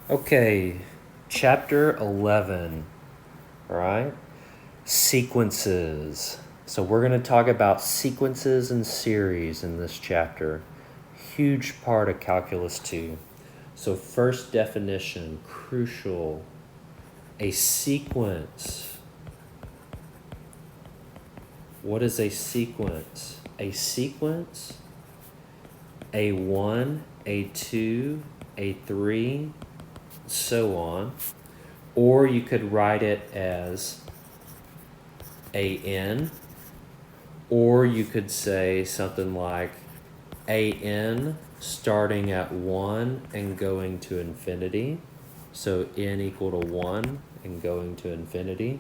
Okay, chapter 11, all right? Sequences. So we're going to talk about sequences and series in this chapter. Huge part of Calculus 2. So first definition, crucial, a sequence. What is a sequence? A sequence, A1, A2, A3, so on. Or you could write it as AN, or you could say something like AN starting at 1 and going to infinity. So n equal to 1 and going to infinity.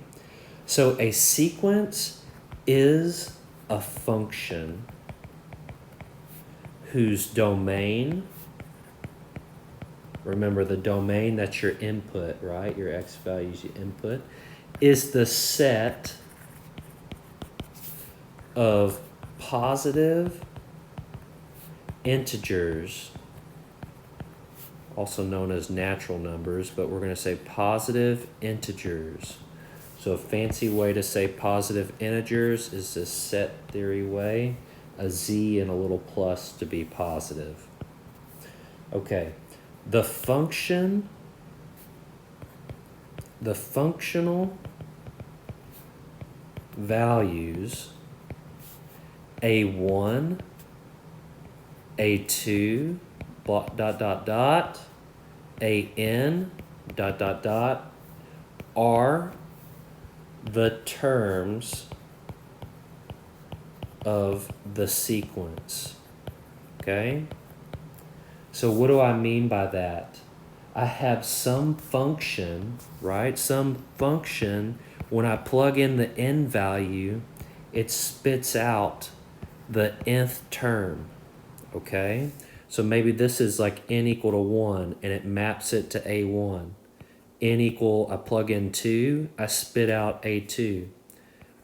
So a sequence is a function whose domain, remember the domain, that's your input, right? Your x values, your input, is the set of positive integers, also known as natural numbers, but we're going to say positive integers. So a fancy way to say positive integers is this set theory way, a z and a little plus to be positive. Okay, the functional values a1, a2, an, are the terms of the sequence. Okay? So what do I mean by that? I have some function, right? Some function, when I plug in the n value, it spits out the nth term. Okay? So maybe this is like n equal to 1 and it maps it to a1. N equal, I plug in 2, I spit out a2.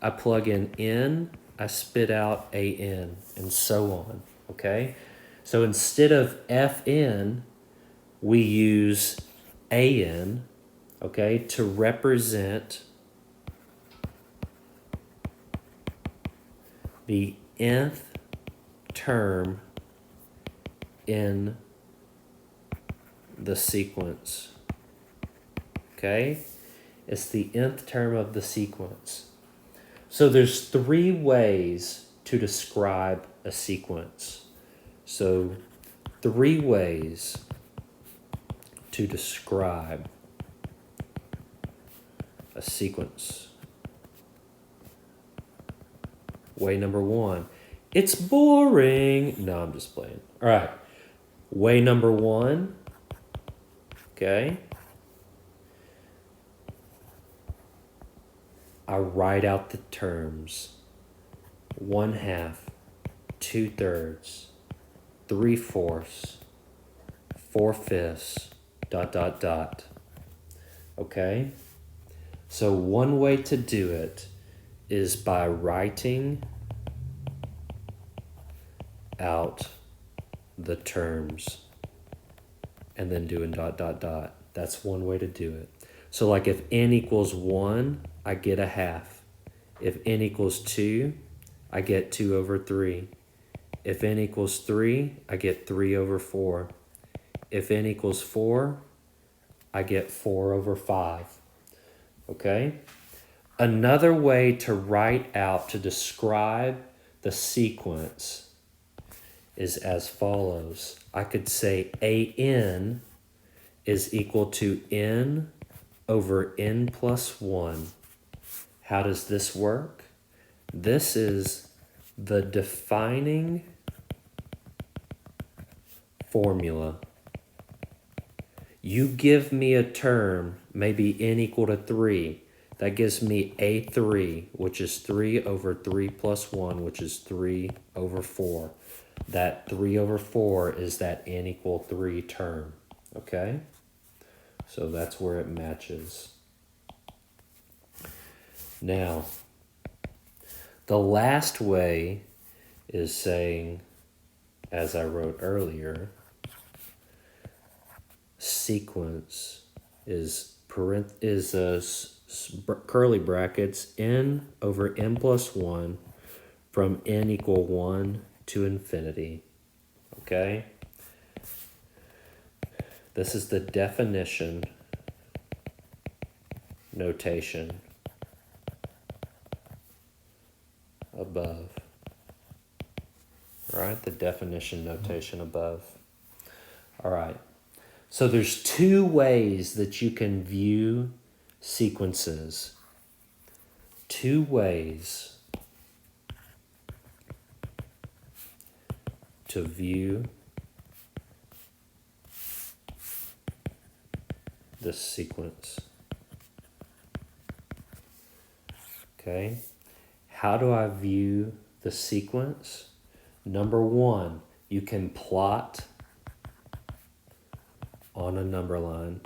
I plug in n, I spit out an, and so on. Okay? So instead of fn, we use an, okay, to represent the nth term in the sequence. Okay? It's the nth term of the sequence. So there's 3 ways to describe a sequence. So 3 ways to describe a sequence. Way number 1, it's boring. No, I'm just playing. All right. Way number 1, okay. I write out the terms 1/2, 2/3, 3/4, 4/5, ... Okay? So one way to do it is by writing out the terms and then doing ... That's one way to do it. So like if n equals 1, I get 1/2. If n equals 2, I get 2/3. If n equals 3, I get 3/4. If n equals 4, I get 4/5. Okay? Another way to write out, to describe the sequence is as follows. I could say an is equal to n over n plus 1. How does this work? This is the defining formula. You give me a term, maybe n equal to 3. That gives me a3, which is 3/3 plus 1, which is 3/4. That 3/4 is that n equal 3 term. Okay? So that's where it matches. Now, the last way is saying, as I wrote earlier, sequence is curly brackets n over n plus 1 from n equal 1 to infinity. Okay? This is the definition notation above. All right, the definition notation above. All right. So there's two ways that you can view sequences. Two ways to view the sequence. Okay. How do I view the sequence? Number one, you can plot on a number line.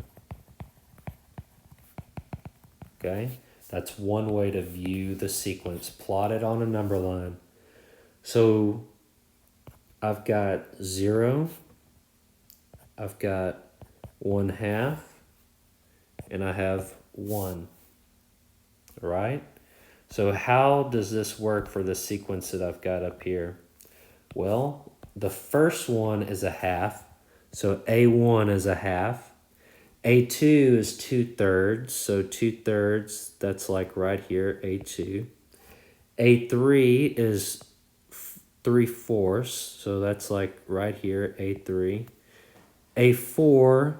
Okay, that's one way to view the sequence, plot it on a number line. So I've got 0, I've got 1/2, and I have 1, right? So how does this work for the sequence that I've got up here? Well, the first one is a half, so A1 is a half. A2 is 2/3, so 2/3, that's like right here, A2. A3 is 3/4, so that's like right here, A3. A4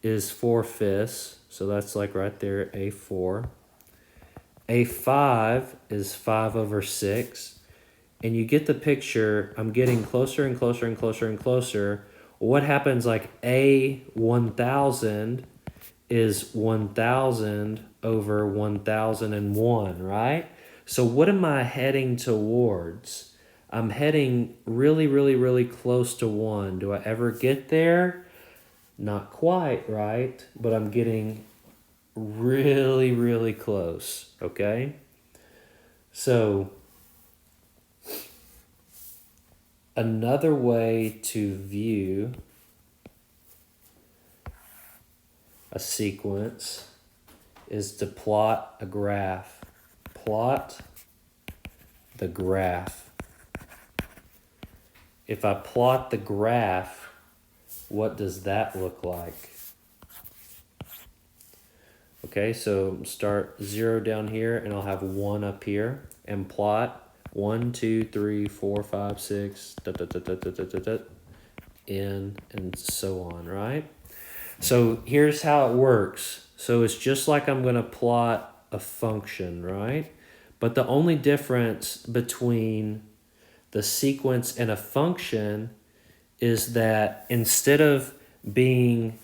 is 4/5, so that's like right there, A4. A5 is 5/6. And you get the picture, I'm getting closer and closer and closer and closer. What happens like A1000 is 1000 over 1001, right? So what am I heading towards? I'm heading really, really, really close to 1. Do I ever get there? Not quite, right? But I'm getting really, really close, okay? So another way to view a sequence is to plot a graph. Plot the graph. If I plot the graph, what does that look like? Okay, so start 0 down here, and I'll have 1 up here, and plot 1, 2, 3, 4, 5, 6, n, and so on, right? So here's how it works. So it's just like I'm going to plot a function, right? But the only difference between the sequence and a function is that instead of being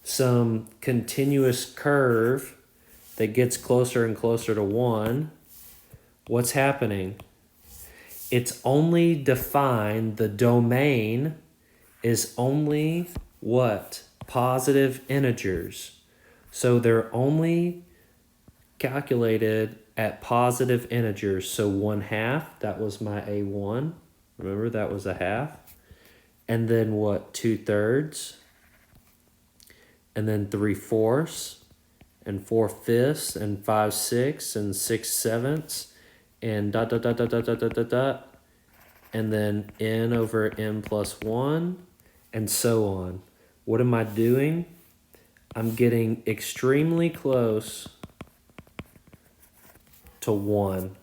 some continuous curve that gets closer and closer to 1, what's happening? It's only defined, the domain is only what? Positive integers. So they're only calculated at positive integers. So 1/2, that was my A1. Remember, that was a half. And then what? 2/3. And then 3/4. And 4/5, and 5/6, and 6/7, and dot dot dot dot dot dot dot dot dot, and then n over n plus 1, and so on. What am I doing? I'm getting extremely close to 1.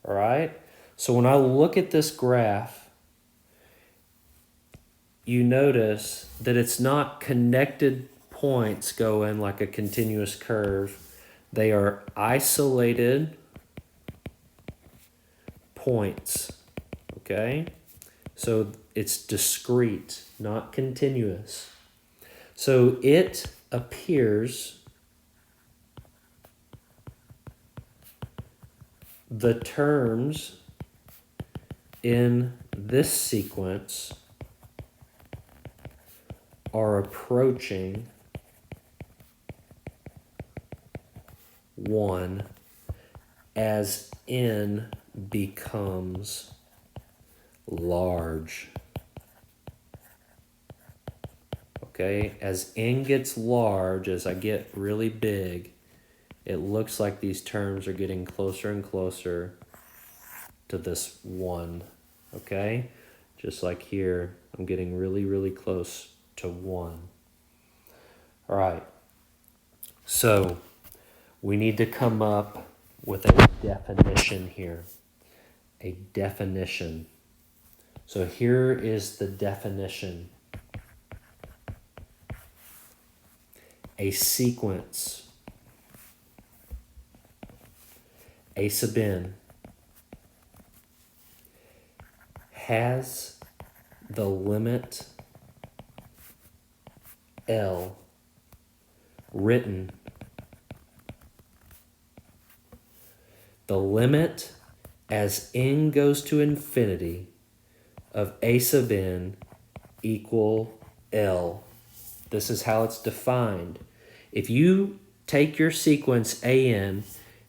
All right? So when I look at this graph, you notice that it's not connected points going like a continuous curve. They are isolated points, okay? So it's discrete, not continuous. So it appears the terms in this sequence are approaching 1 as n becomes large. Okay, as n gets large, as I get really big, it looks like these terms are getting closer and closer to this 1. Okay, just like here, I'm getting really, really close to 1. All right, so we need to come up with a definition here. A definition. So here is the definition. A sequence, A sub n, has the limit L written. The limit as n goes to infinity of A sub n equal L. This is how it's defined. If you take your sequence an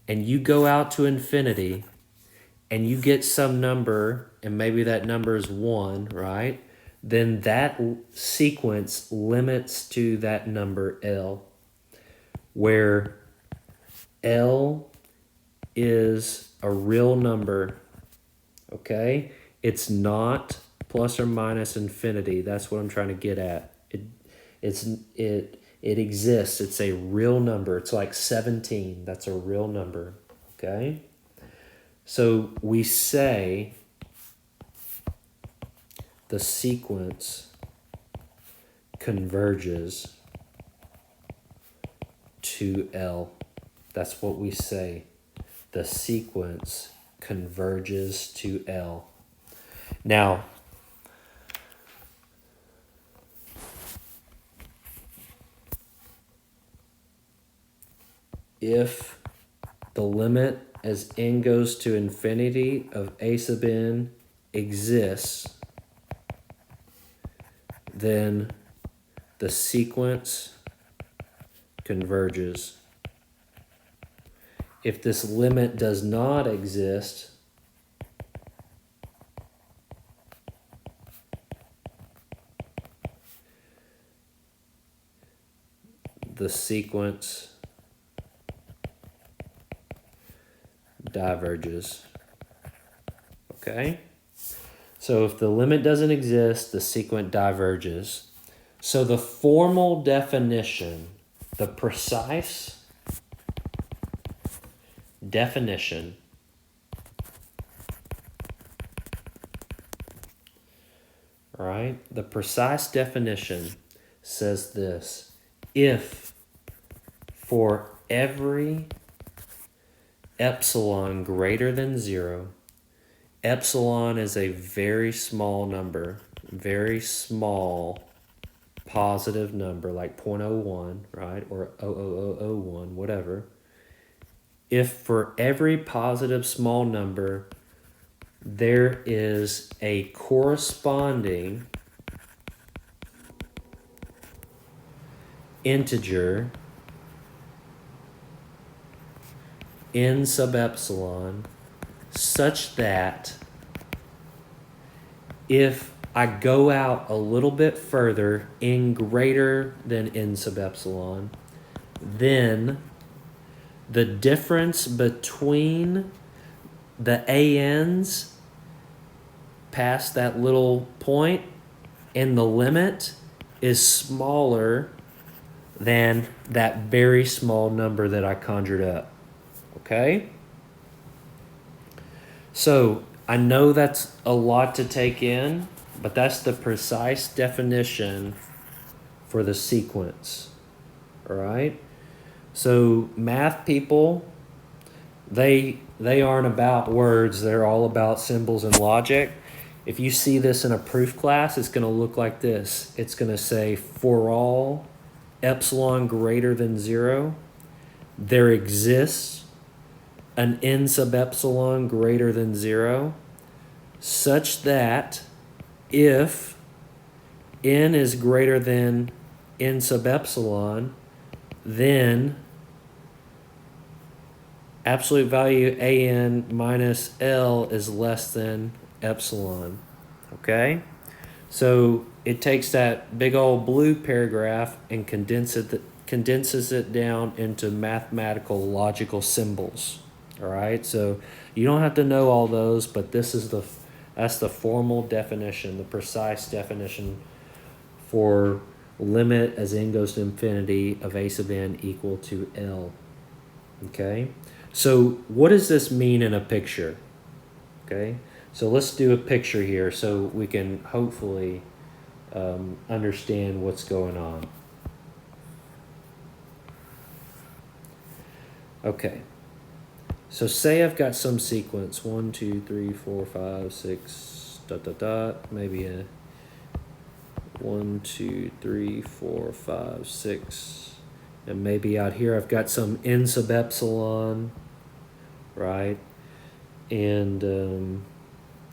and you go out to infinity and you get some number, and maybe that number is 1, right? Then that sequence limits to that number L, where L is a real number, okay? It's not plus or minus infinity. That's what I'm trying to get at. It exists. It's a real number. It's like 17. That's a real number, okay? So we say the sequence converges to L. That's what we say. The sequence converges to L. Now, if the limit as n goes to infinity of A sub n exists, then the sequence converges. If this limit does not exist, the sequence diverges. Okay? So if the limit doesn't exist, the sequence diverges. So the formal definition, the precise definition right? The precise definition says this: if for every epsilon greater than 0, epsilon is a very small number, very small positive number like 0.01, right? Or 0.0001, whatever. If for every positive small number there is a corresponding integer n sub epsilon, such that if I go out a little bit further, n greater than n sub epsilon, then the difference between the ANs past that little point and the limit is smaller than that very small number that I conjured up. Okay? So I know that's a lot to take in, but that's the precise definition for the sequence. All right? So math people, they aren't about words, they're all about symbols and logic. If you see this in a proof class, it's going to look like this. It's going to say, for all epsilon greater than 0, there exists an n sub epsilon greater than 0, such that if n is greater than n sub epsilon, then absolute value an minus L is less than epsilon. Okay? So it takes that big old blue paragraph and condenses it down into mathematical logical symbols. All right, so you don't have to know all those, but that's the formal definition, the precise definition for limit as n goes to infinity of a sub n equal to L. Okay, so what does this mean in a picture? Okay, so let's do a picture here so we can hopefully understand what's going on. Okay, so say I've got some sequence 1, 2, 3, 4, 5, 6, dot dot dot, maybe a 1, 2, 3, 4, 5, 6, and maybe out here I've got some n sub epsilon, right? And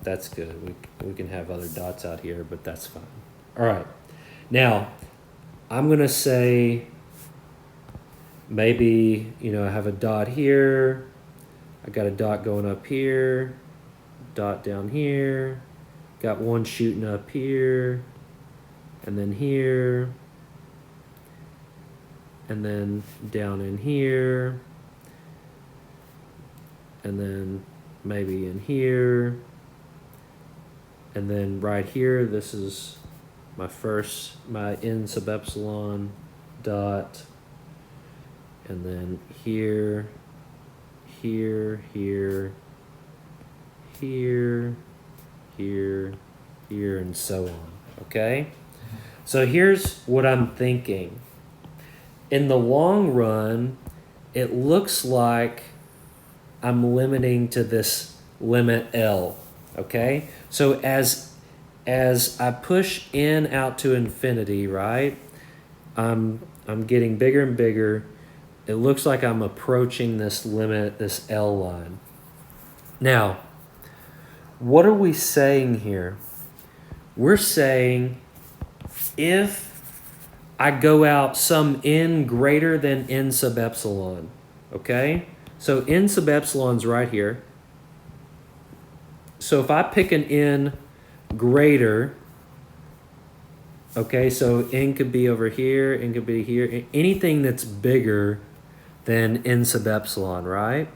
that's good. We can have other dots out here, but that's fine. All right. Now, I'm going to say maybe, I have a dot here. I got a dot going up here, dot down here, got one shooting up here, and then here, and then down in here, and then maybe in here, and then right here, this is my n sub epsilon dot, and then here, here, here, here, here, here, and so on, okay? So here's what I'm thinking. In the long run, it looks like I'm limiting to this limit L, okay? So as I push n out to infinity, right, I'm getting bigger and bigger. It looks like I'm approaching this limit, this L line. Now, what are we saying here? We're saying if I go out some n greater than n sub epsilon, okay? So n sub epsilon's right here. So if I pick an n greater, okay, so n could be over here, n could be here, anything that's bigger than n sub epsilon, right?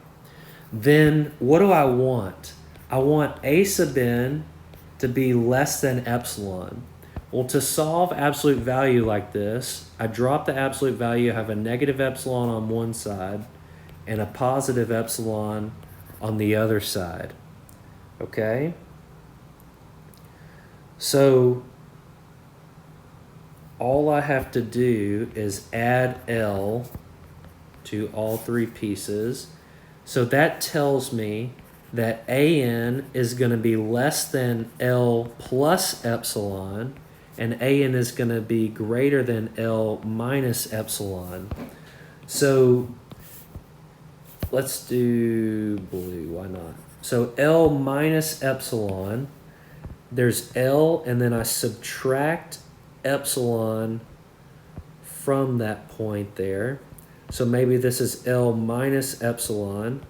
Then what do I want? I want a sub n to be less than epsilon. Well, to solve absolute value like this, I drop the absolute value, have a negative epsilon on one side and a positive epsilon on the other side, okay? So all I have to do is add L to all three pieces. So that tells me that AN is going to be less than L plus epsilon, and AN is going to be greater than L minus epsilon. So let's do blue, why not? So L minus epsilon, there's L, and then I subtract epsilon from that point there. So maybe this is L minus epsilon.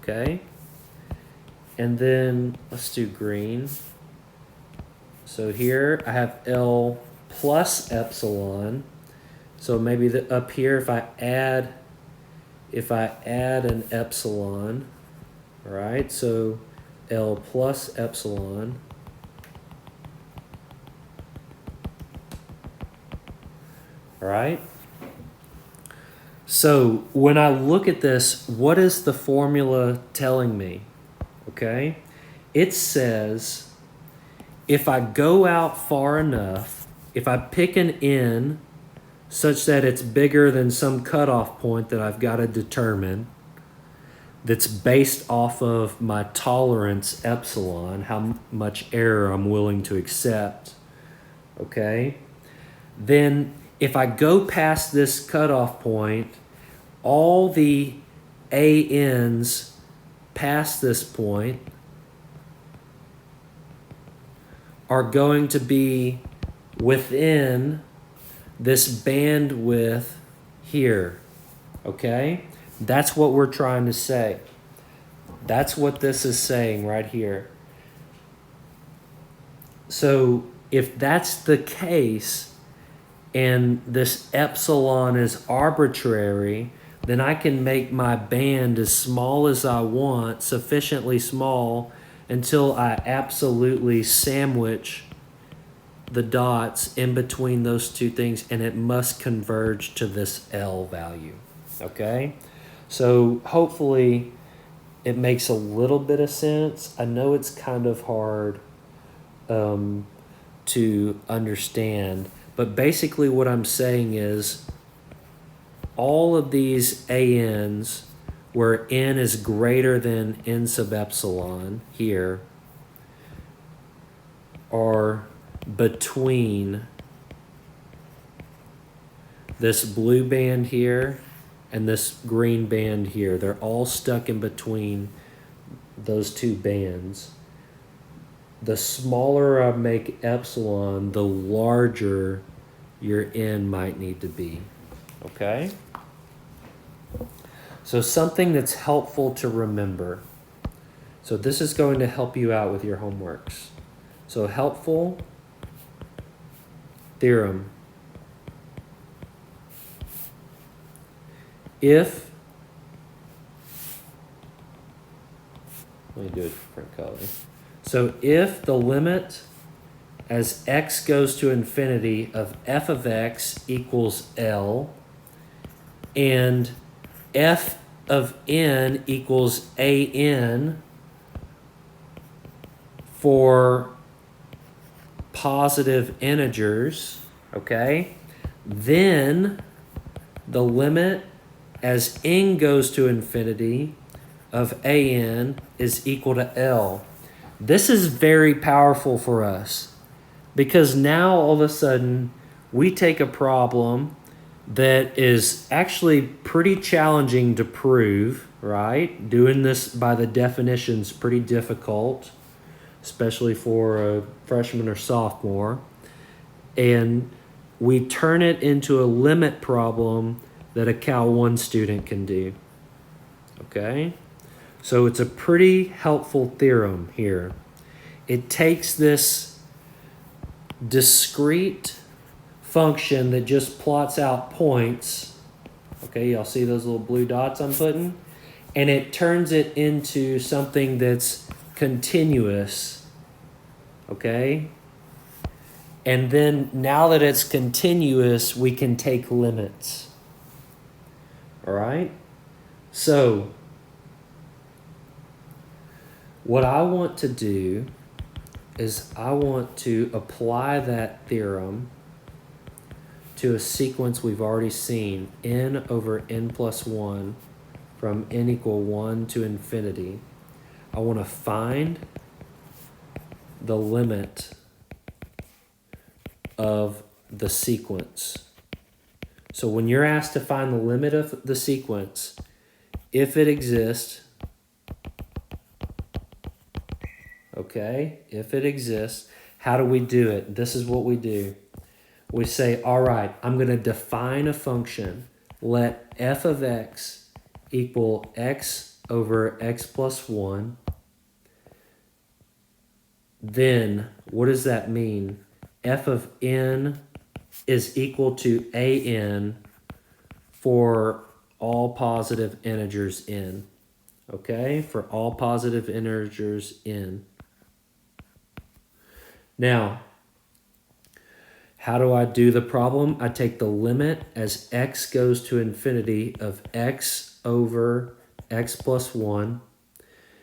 Okay. And then let's do green. So here I have L plus epsilon. So maybe up here if I add an epsilon, all right? So L plus epsilon. All right. So when I look at this, what is the formula telling me? Okay. It says if I go out far enough, if I pick an n such that it's bigger than some cutoff point that I've got to determine, that's based off of my tolerance epsilon, how much error I'm willing to accept, okay? Then if I go past this cutoff point, all the ANs past this point are going to be within this bandwidth here, okay? That's what we're trying to say. That's what this is saying right here. So if that's the case, and this epsilon is arbitrary, then I can make my band as small as I want, sufficiently small, until I absolutely sandwich the dots in between those two things, and it must converge to this L value. Okay? So hopefully it makes a little bit of sense. I know it's kind of hard to understand, but basically what I'm saying is all of these ANs where n is greater than n sub epsilon here are between this blue band here and this green band here. They're all stuck in between those two bands. The smaller I make epsilon, the larger your n might need to be. Okay? So something that's helpful to remember. So this is going to help you out with your homeworks. So helpful theorem. If, let me do a different color. So if the limit as x goes to infinity of f of x equals L, and f of n equals an for positive integers, okay, then the limit as n goes to infinity of an is equal to L. This is very powerful for us because now all of a sudden we take a problem that is actually pretty challenging to prove, right? Doing this by the definition is pretty difficult, especially for a freshman or sophomore. And we turn it into a limit problem that a Cal 1 student can do. Okay? So it's a pretty helpful theorem here. It takes this discrete function that just plots out points. Okay, y'all see those little blue dots I'm putting? And it turns it into something that's continuous. Okay? And then now that it's continuous, we can take limits. All right? So what I want to do is I want to apply that theorem to a sequence we've already seen, n over n plus 1 from n equal 1 to infinity. I want to find the limit of the sequence. So when you're asked to find the limit of the sequence, if it exists, okay, if it exists, how do we do it? This is what we do. We say, all right, I'm going to define a function. Let f of x equal x over x plus 1. Then, what does that mean? F of n is equal to an for all positive integers n. Okay, for all positive integers n. Now, how do I do the problem? I take the limit as x goes to infinity of x over x plus 1.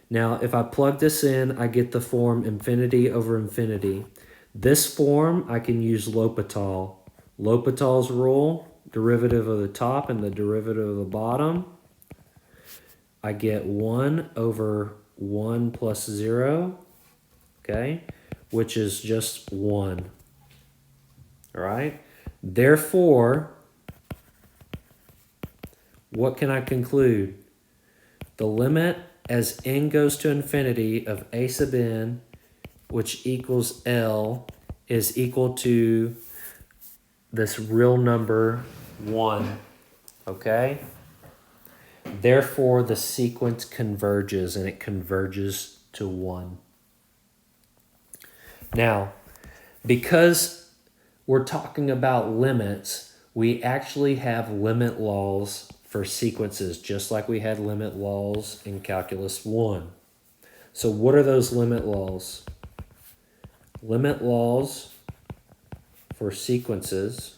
Now, if I plug this in, I get the form infinity over infinity. This form, I can use L'Hopital. L'Hopital's rule, derivative of the top and the derivative of the bottom. I get 1 over 1 plus 0, okay, which is just 1. All right? Therefore, what can I conclude? The limit as n goes to infinity of a sub n, which equals L, is equal to this real number 1. Okay? Therefore, the sequence converges, and it converges to 1. Now, because we're talking about limits, we actually have limit laws for sequences, just like we had limit laws in Calculus 1. So what are those limit laws? Limit laws for sequences,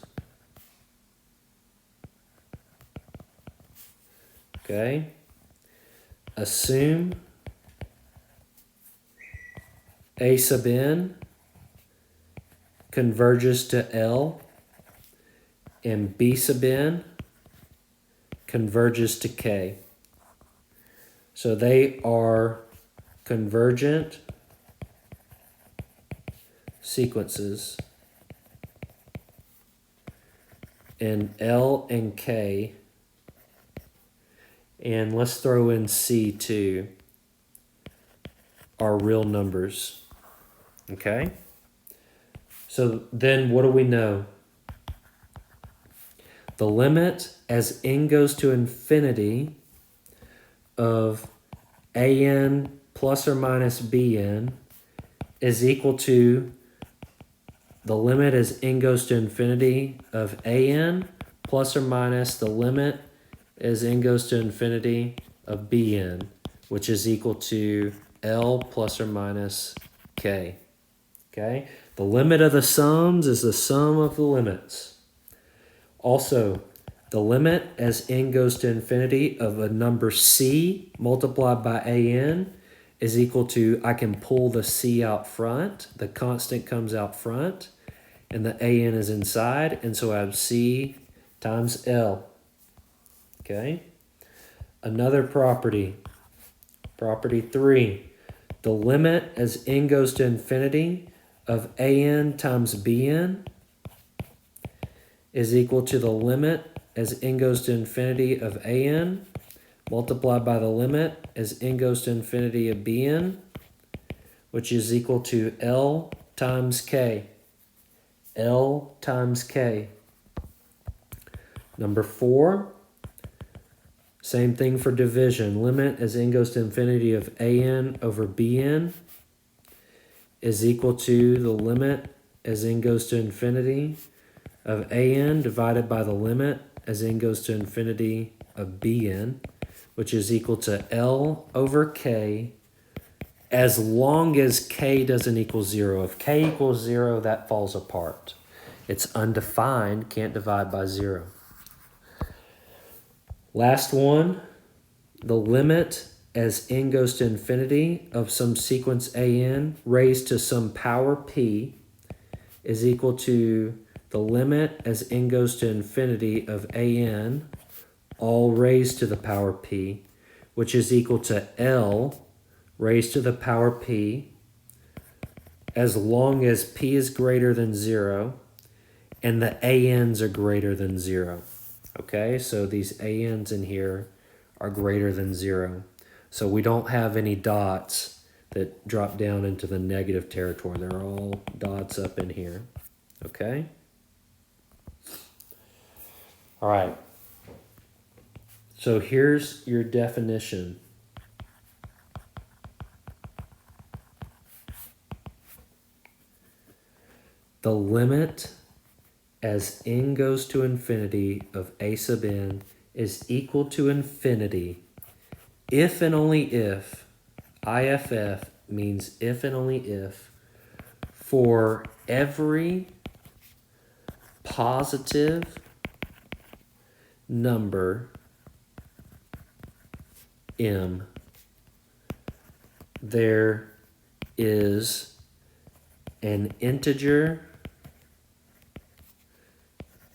okay, assume A sub n converges to L and B sub n converges to K. So they are convergent sequences, and L and K, and let's throw in C too, are real numbers. Okay? So then what do we know? The limit as n goes to infinity of an plus or minus bn is equal to the limit as n goes to infinity of an plus or minus the limit as n goes to infinity of bn, which is equal to L plus or minus k. Okay? The limit of the sums is the sum of the limits. Also, the limit as n goes to infinity of a number c multiplied by an is equal to, I can pull the c out front, the constant comes out front, and the an is inside, and so I have c times L. Okay? Another property, property 3, the limit as n goes to infinity of an times bn is equal to the limit as n goes to infinity of an multiplied by the limit as n goes to infinity of bn, which is equal to L times k. L times k. Number 4, same thing for division. Limit as n goes to infinity of an over bn is equal to the limit as n goes to infinity of an divided by the limit as n goes to infinity of bn, which is equal to L over k, as long as k doesn't equal 0. If k equals 0, that falls apart. It's undefined, can't divide by 0. Last one, the limit as n goes to infinity of some sequence an raised to some power p is equal to the limit as n goes to infinity of an, all raised to the power p, which is equal to L raised to the power p, as long as p is greater than 0 and the an's are greater than 0. Okay, so these an's in here are greater than 0. So we don't have any dots that drop down into the negative territory. They're all dots up in here. Okay? All right. So here's your definition. The limit as n goes to infinity of a sub n is equal to infinity if and only if, IFF means if and only if, for every positive number m, there is an integer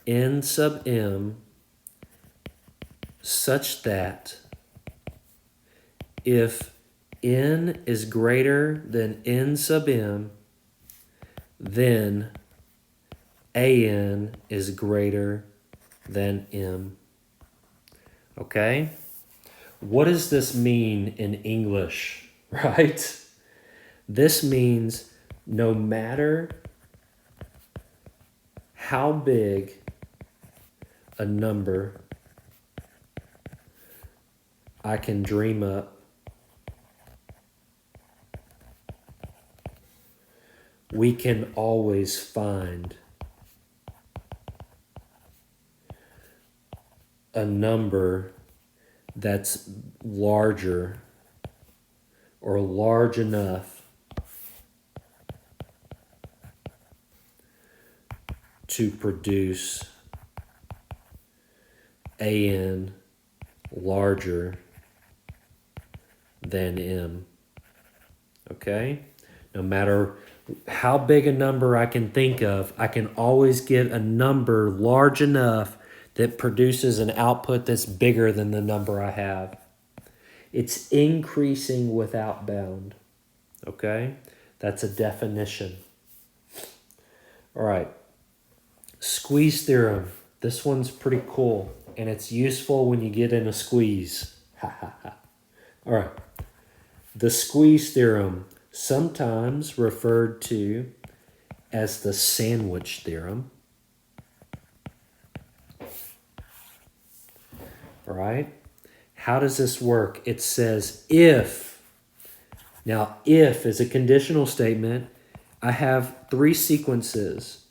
n sub m such that if n is greater than n sub m, then an is greater than m. Okay? What does this mean in English, right? This means no matter how big a number I can dream up we can always find a number that's larger or large enough to produce an larger than m. Okay? No matter how big a number I can think of, I can always get a number large enough that produces an output that's bigger than the number I have. It's increasing without bound. Okay? That's a definition. All right. Squeeze theorem. This one's pretty cool, and it's useful when you get in a squeeze. Ha ha ha. All right. The squeeze theorem, sometimes referred to as the sandwich theorem. All right. How does this work? It says if. Now, if is a conditional statement. I have three sequences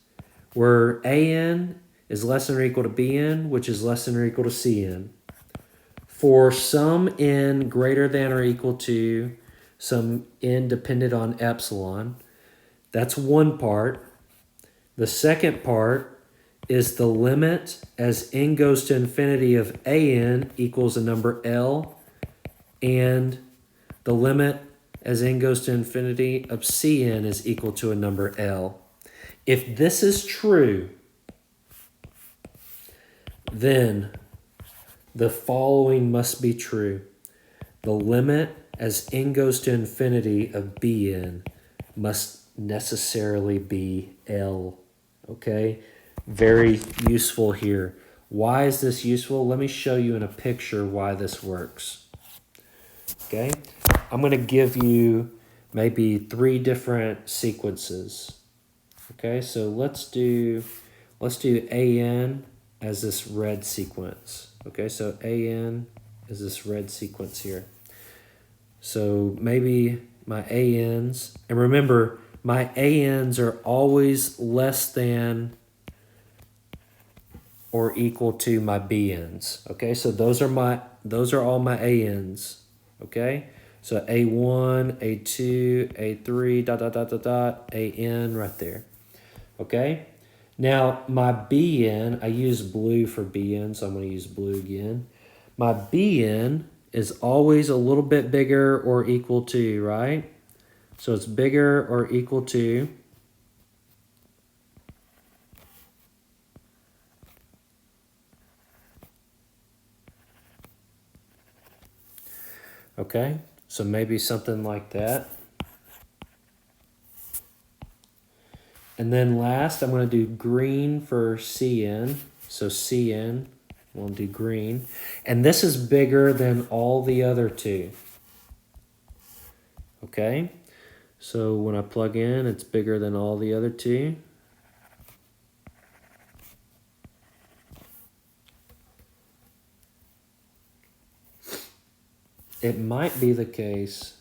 where an is less than or equal to bn, which is less than or equal to cn. For some n greater than or equal to some n dependent on epsilon. That's one part. The second part is the limit as n goes to infinity of an equals a number L, and the limit as n goes to infinity of Cn is equal to a number L. If this is true, then the following must be true. The limit as n goes to infinity of Bn must necessarily be L. Okay? Very useful here. Why is this useful? Let me show you in a picture why this works. Okay? I'm going to give you maybe three different sequences. Okay, so let's do an as this red sequence. Okay, so an is this red sequence here. So maybe my ans, and remember, my ans are always less than or equal to my bn's. Okay, so those are all my ans. Okay, so a1, a2, a3, dot dot dot dot dot, an right there. Okay, now my bn, I use blue for bn, so I'm going to use blue again. My bn is always a little bit bigger or equal to, right? So it's bigger or equal to okay, so maybe something like that. And then last, I'm going to do green for Cn. So Cn, we'll do green. And this is bigger than all the other two. Okay, so when I plug in, it's bigger than all the other two. It might be the case.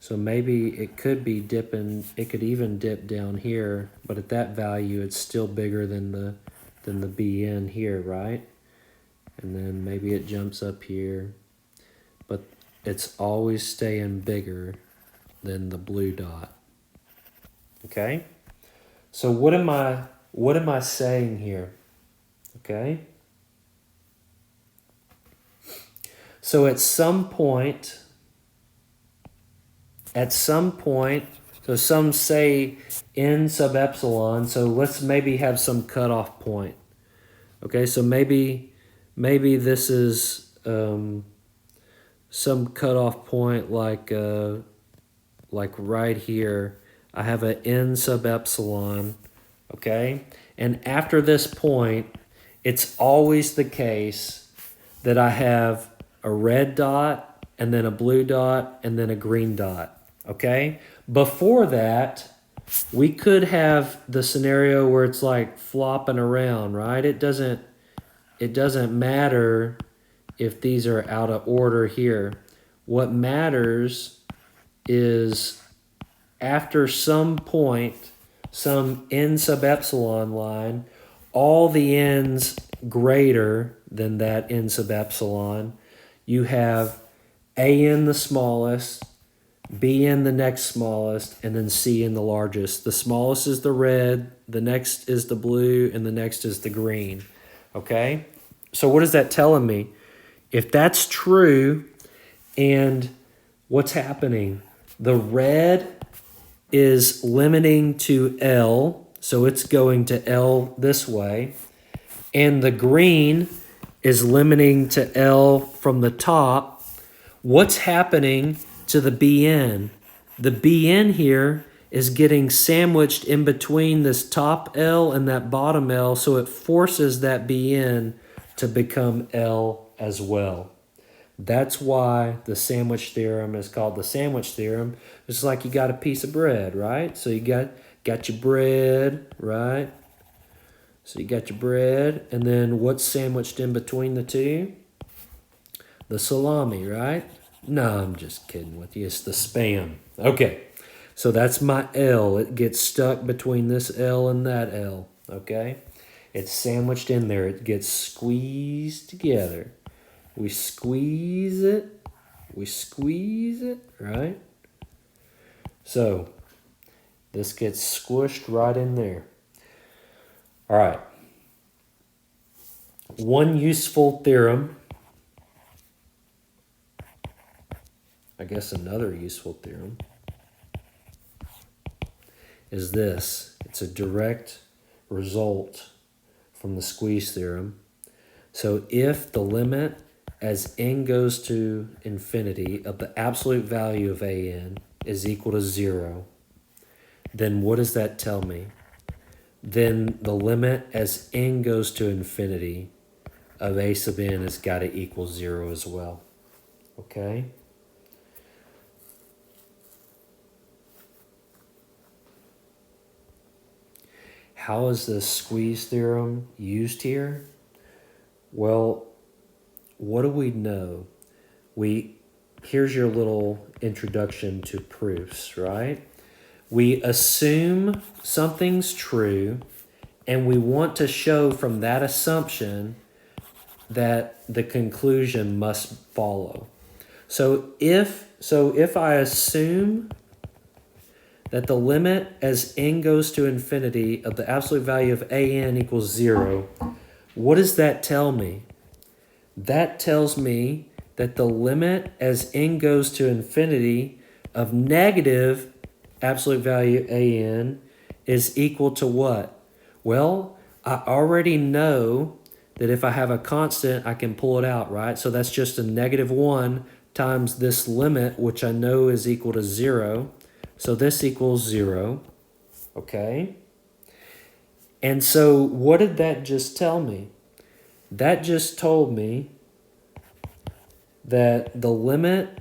So maybe it could be dipping, it could even dip down here, but at that value it's still bigger than the Bn here, right? And then maybe it jumps up here, but it's always staying bigger than the blue dot. Okay? So what am I saying here? Okay? So at some point, so some say n sub epsilon, so let's maybe have some cutoff point. Okay, so maybe this is some cutoff point like right here. I have an n sub epsilon, okay? And after this point, it's always the case that I have a red dot and then a blue dot and then a green dot. Okay, before that, we could have the scenario where it's like flopping around, right? It doesn't matter if these are out of order here. What matters is after some point, some n sub epsilon line, all the n's greater than that n sub epsilon, you have an the smallest, bn the next smallest, and then cn the largest. The smallest is the red, the next is the blue, and the next is the green. Okay? So what is that telling me? If that's true, and what's happening? The red is limiting to L, so it's going to L this way, and the green is limiting to L from the top. What's happening to the BN? The BN here is getting sandwiched in between this top L and that bottom L, so it forces that BN to become L as well. That's why the sandwich theorem is called the sandwich theorem. It's like you got a piece of bread, right? So you got your bread, right? So you got your bread, and then what's sandwiched in between the two? The salami, right? No, I'm just kidding with you. It's the Spam. Okay, so that's my L. It gets stuck between this L and that L, okay? It's sandwiched in there. It gets squeezed together. We squeeze it, right? So this gets squished right in there. All right. One useful theorem, I guess another useful theorem, is this. It's a direct result from the squeeze theorem. So if the limit as n goes to infinity of the absolute value of an is equal to 0, then what does that tell me? Then the limit as n goes to infinity of a sub n has got to equal 0 as well. Okay? How is the squeeze theorem used here? Well, what do we know? Here's your little introduction to proofs, right? We assume something's true, and we want to show from that assumption that the conclusion must follow. So if I assume that the limit as n goes to infinity of the absolute value of an equals 0, what does that tell me? That tells me that the limit as n goes to infinity of negative absolute value an is equal to what? Well, I already know that if I have a constant, I can pull it out, right? So that's just a -1 times this limit, which I know is equal to 0. So this equals 0, okay? And so what did that just tell me? That just told me that the limit,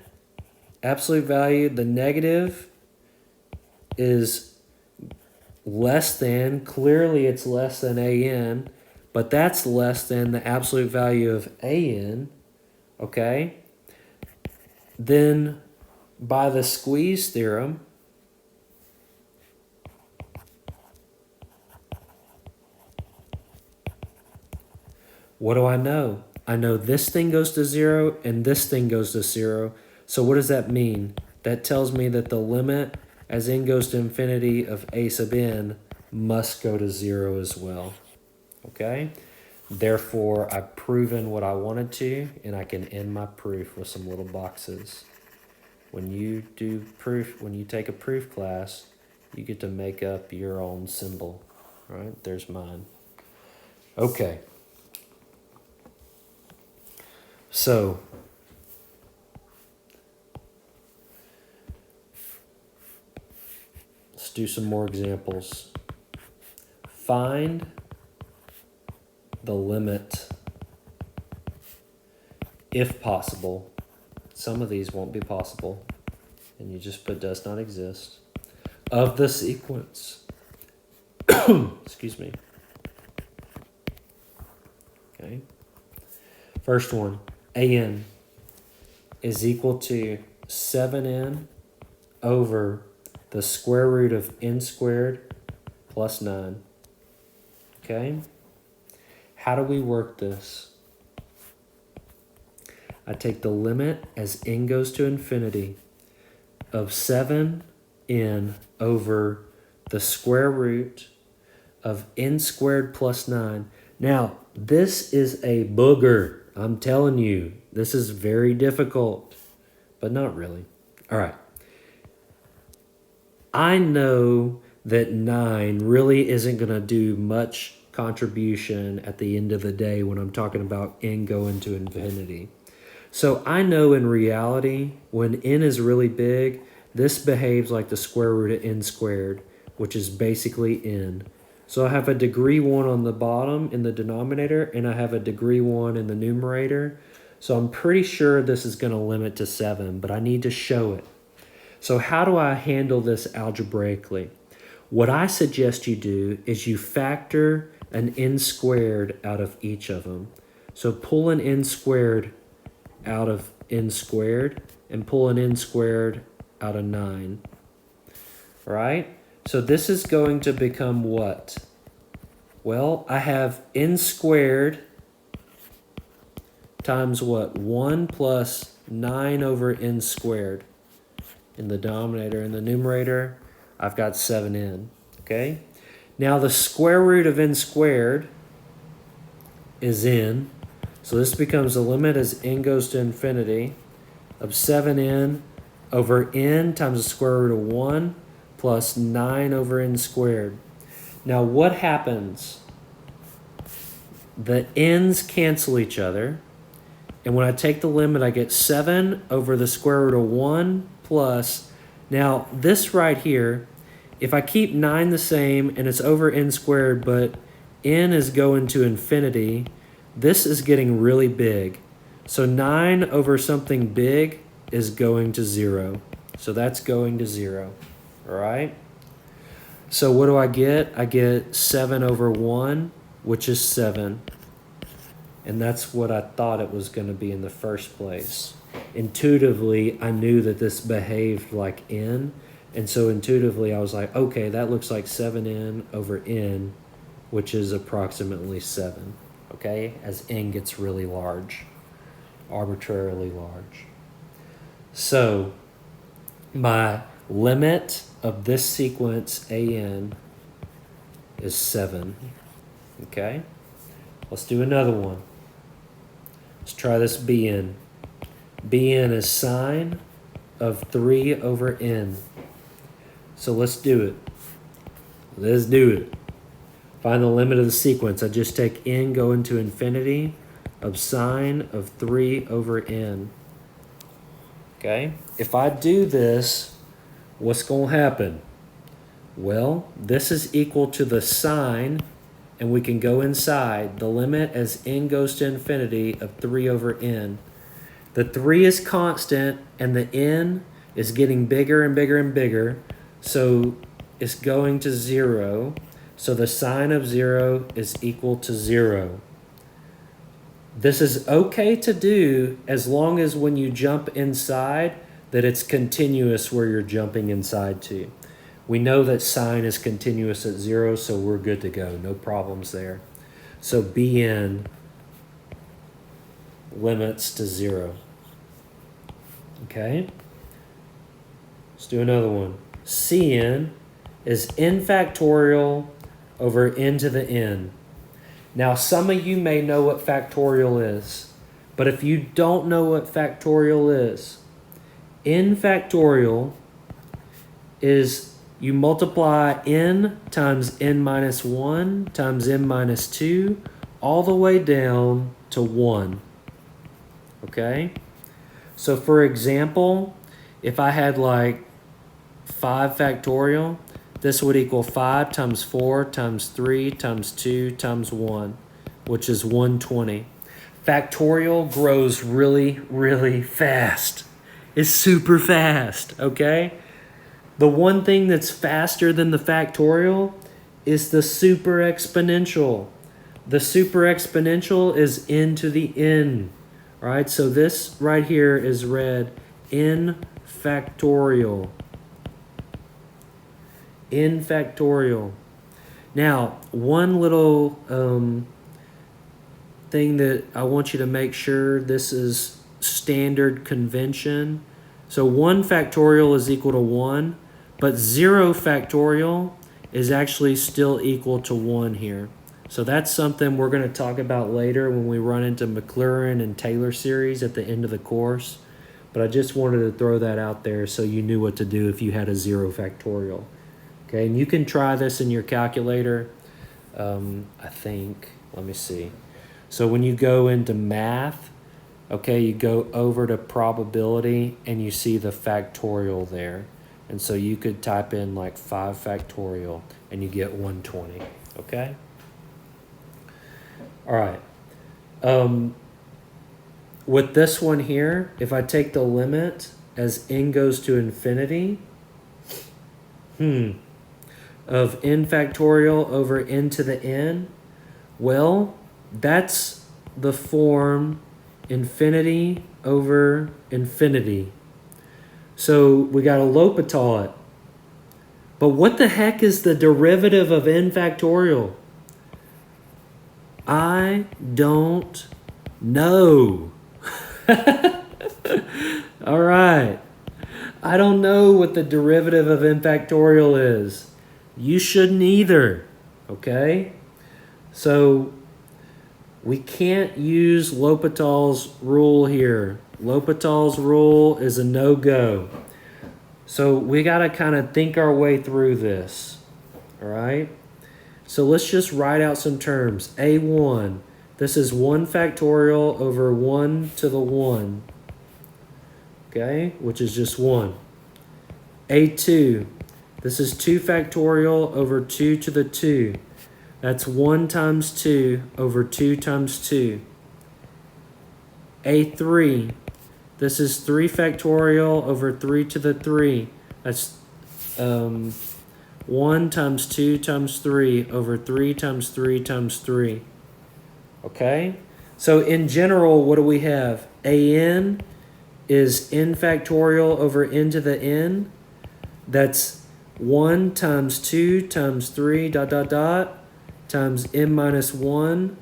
absolute value, the negative is less than, clearly it's less than an, but that's less than the absolute value of an, okay? Then by the squeeze theorem, what do I know? I know this thing goes to 0 and this thing goes to 0. So what does that mean? That tells me that the limit as n goes to infinity of a sub n must go to 0 as well. Okay? Therefore, I've proven what I wanted to, and I can end my proof with some little boxes. When you do proof, when you take a proof class, you get to make up your own symbol. Right? There's mine. Okay. So, let's do some more examples. Find the limit, if possible. Some of these won't be possible, and you just put does not exist, of the sequence. Excuse me. Okay. First one, an is equal to 7n over the square root of n squared plus 9. Okay? How do we work this? I take the limit as n goes to infinity of 7n over the square root of n squared plus 9. Now, this is a booger. I'm telling you, this is very difficult, but not really. All right. I know that 9 really isn't going to do much contribution at the end of the day when I'm talking about n going to infinity. So I know in reality, when n is really big, this behaves like the square root of n squared, which is basically n. So I have a degree 1 on the bottom in the denominator, and I have a degree 1 in the numerator. So I'm pretty sure this is going to limit to 7, but I need to show it. So how do I handle this algebraically? What I suggest you do is you factor an n squared out of each of them. So pull an n squared out of n squared and pull an n squared out of 9. Right? So this is going to become what? Well, I have n squared times what? 1 plus 9 over n squared. In the denominator. In the numerator, I've got 7n. Okay? Now the square root of n squared is n. So this becomes the limit as n goes to infinity of 7n over n times the square root of 1 plus 9 over n squared. Now what happens? The n's cancel each other. And when I take the limit, I get 7 over the square root of 1 plus, now this right here, if I keep 9 the same and it's over n squared, but n is going to infinity, this is getting really big. So 9 over something big is going to 0. So that's going to 0, all right? So what do I get? I get 7 over 1, which is 7. And that's what I thought it was going to be in the first place. Intuitively, I knew that this behaved like n. And so intuitively, I was like, okay, that looks like 7n over n, which is approximately 7. Okay? As n gets really large, arbitrarily large. So my limit of this sequence, an, is 7. Okay? Let's do another one. Let's try this bn. Bn is sine of 3 over n. So let's do it. Let's do it. Find the limit of the sequence. I just take n going to infinity of sine of 3 over n. Okay? If I do this, what's going to happen? Well, this is equal to the sine, and we can go inside the limit as n goes to infinity of 3 over n. The 3 is constant, and the n is getting bigger and bigger and bigger, so it's going to 0. So the sine of 0 is equal to 0. This is okay to do as long as when you jump inside that it's continuous where you're jumping inside to. We know that sine is continuous at 0, so we're good to go. No problems there. So bn limits to 0. Okay? Let's do another one. Cn is n factorial over n to the n. Now, some of you may know what factorial is, but if you don't know what factorial is, n factorial is you multiply n times n minus 1 times n minus 2 all the way down to 1. Okay? So for example, if I had like 5 factorial, this would equal 5 times 4 times 3 times 2 times 1, which is 120. Factorial grows really, really fast. It's super fast, okay? The one thing that's faster than the factorial is the super exponential. The super exponential is n to the n, All right, so this right here is read n factorial. N factorial. Now, one little thing that I want you to make sure, this is standard convention. So 1 factorial is equal to 1, but 0 factorial is actually still equal to 1 here. So that's something we're going to talk about later when we run into Maclaurin and Taylor series at the end of the course. But I just wanted to throw that out there so you knew what to do if you had a 0 factorial. Okay, and you can try this in your calculator, I think. Let me see. So when you go into math, okay, you go over to probability and you see the factorial there. And so you could type in like 5 factorial and you get 120, okay? All right. With this one here, if I take the limit as n goes to infinity, of n factorial over n to the n, well, that's the form infinity over infinity. So we got to L'Hopital it. But what the heck is the derivative of n factorial? I don't know. All right. I don't know what the derivative of n factorial is. You shouldn't either, okay? So we can't use L'Hopital's rule here. L'Hopital's rule is a no-go. So we got to kind of think our way through this, all right? So let's just write out some terms. A1, this is 1 factorial over 1 to the 1, okay, which is just 1. A2, this is 2 factorial over 2 to the 2. That's 1 times 2 over 2 times 2. A3, this is 3 factorial over 3 to the 3. That's 1 times 2 times 3 over 3 times 3 times 3. Okay? So in general, what do we have? An is n factorial over n to the n. That's 1 times 2 times 3 dot dot dot times n minus 1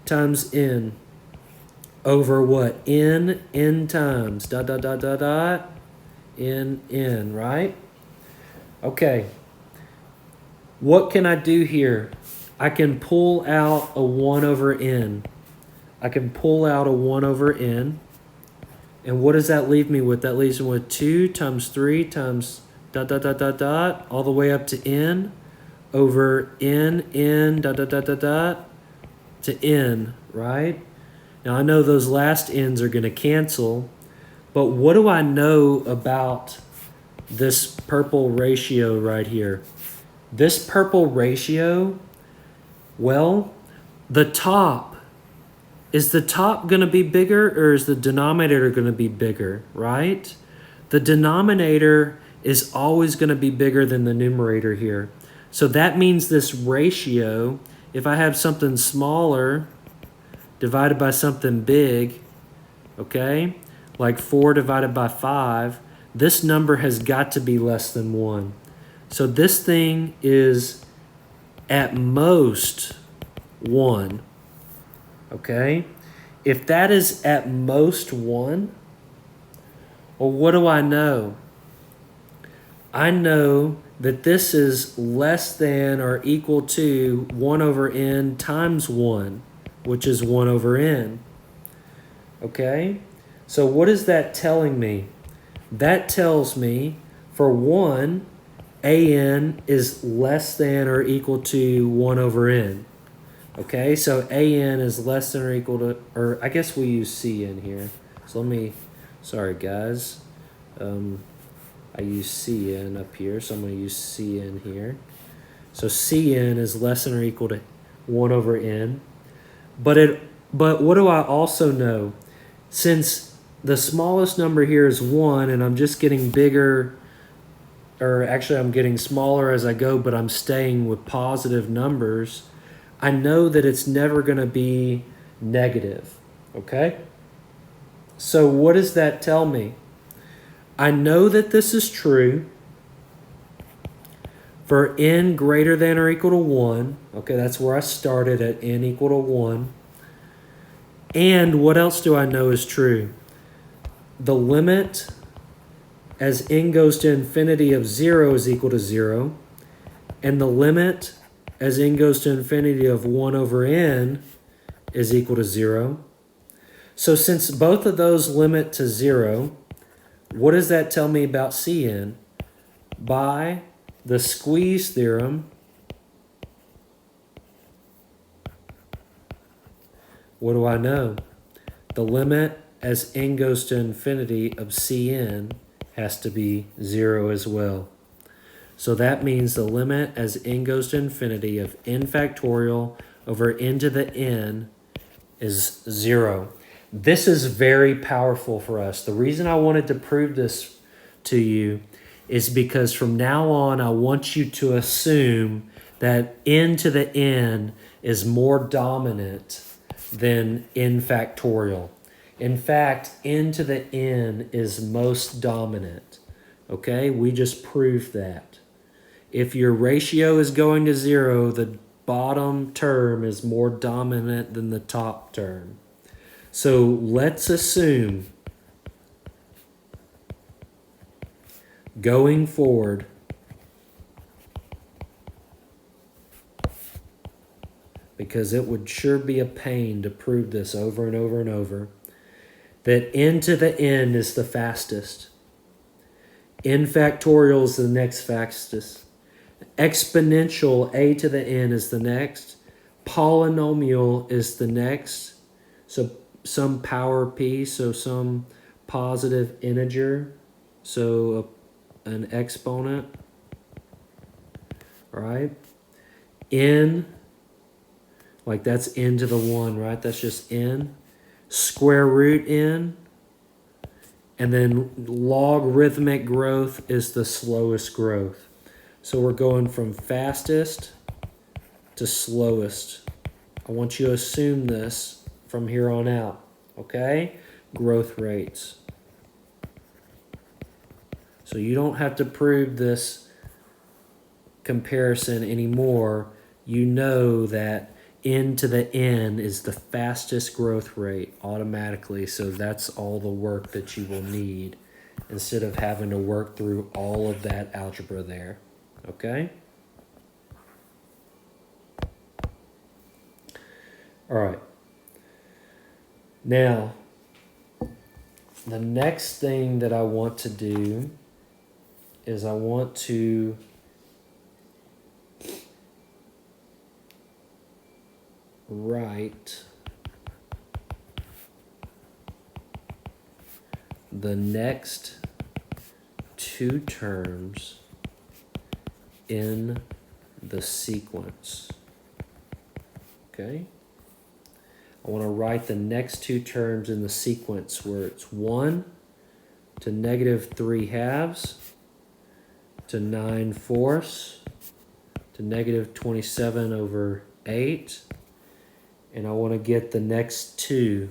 times n over what? N times dot dot dot dot dot n, right? Okay. What can I do here? I can pull out a 1 over n. I can pull out a 1 over n. And what does that leave me with? That leaves me with 2 times 3 times dot dot dot dot dot all the way up to n over n dot dot dot dot dot to n, right? Now I know those last n's are going to cancel, but what do I know about this purple ratio right here? This purple ratio, well, the top, is the top going to be bigger or is the denominator going to be bigger, right? The denominator is always going to be bigger than the numerator here. So that means this ratio, if I have something smaller divided by something big, okay, like 4 divided by 5, this number has got to be less than 1. So this thing is at most 1, okay? If that is at most 1, well, what do I know? I know that this is less than or equal to 1 over n times 1, which is 1 over n, okay? So what is that telling me? That tells me for 1, an is less than or equal to 1 over n. Okay, so an is less than or equal to, or I guess we use cn here. So let me, sorry guys, I use cn up here, so I'm going to use cn here. So cn is less than or equal to 1 over n. But what do I also know? Since the smallest number here is 1 and I'm just getting bigger, or actually I'm getting smaller as I go, but I'm staying with positive numbers, I know that it's never going to be negative, okay? So what does that tell me? I know that this is true for n greater than or equal to 1. Okay, that's where I started at n equal to 1. And what else do I know is true? The limit as n goes to infinity of 0 is equal to 0. And the limit as n goes to infinity of 1 over n is equal to 0. So since both of those limit to 0, what does that tell me about Cn? By the Squeeze Theorem, what do I know? The limit as n goes to infinity of Cn has to be 0 as well. So that means the limit as n goes to infinity of n factorial over n to the n is 0. This is very powerful for us. The reason I wanted to prove this to you is because from now on, I want you to assume that n to the n is more dominant than n factorial. In fact, n to the n is most dominant. Okay, we just proved that. If your ratio is going to 0, the bottom term is more dominant than the top term. So let's assume going forward because it would sure be a pain to prove this over and over and over, that n to the n is the fastest. N factorial is the next fastest. Exponential a to the n is the next. Polynomial is the next. So some power p, so some positive integer, so an exponent, right? N, like that's n to the 1, right? That's just n. Square root n. And then logarithmic growth is the slowest growth. So we're going from fastest to slowest. I want you to assume this from here on out, okay? Growth rates. So you don't have to prove this comparison anymore. You know that n to the n is the fastest growth rate automatically. So that's all the work that you will need instead of having to work through all of that algebra there, okay? All right. Now, the next thing that I want to do is I want to write the next two terms in the sequence. Okay? I want to write the next two terms in the sequence where it's 1 to negative 3 halves to 9 fourths to negative 27 over 8. And I want to get the next two.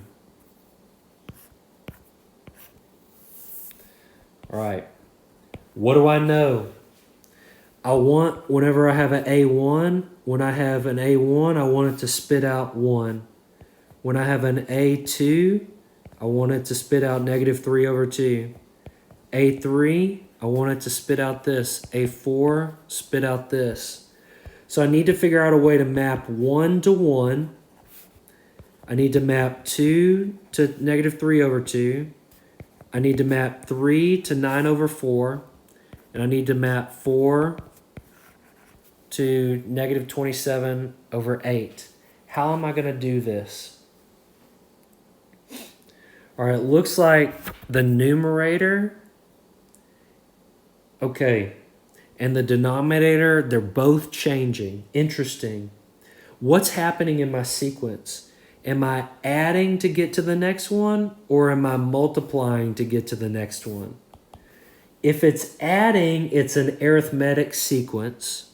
All right. What do I know? I want, whenever I have an A1, when I have an A1, I want it to spit out 1. When I have an A2, I want it to spit out negative 3 over 2. A3, I want it to spit out this. A4, spit out this. So I need to figure out a way to map 1 to 1. I need to map 2 to negative 3 over 2. I need to map 3 to 9 over 4. And I need to map 4 to negative 27 over 8. How am I going to do this? All right, it looks like the numerator, okay, and the denominator, they're both changing. Interesting. What's happening in my sequence? Am I adding to get to the next one, or am I multiplying to get to the next one? If it's adding, it's an arithmetic sequence.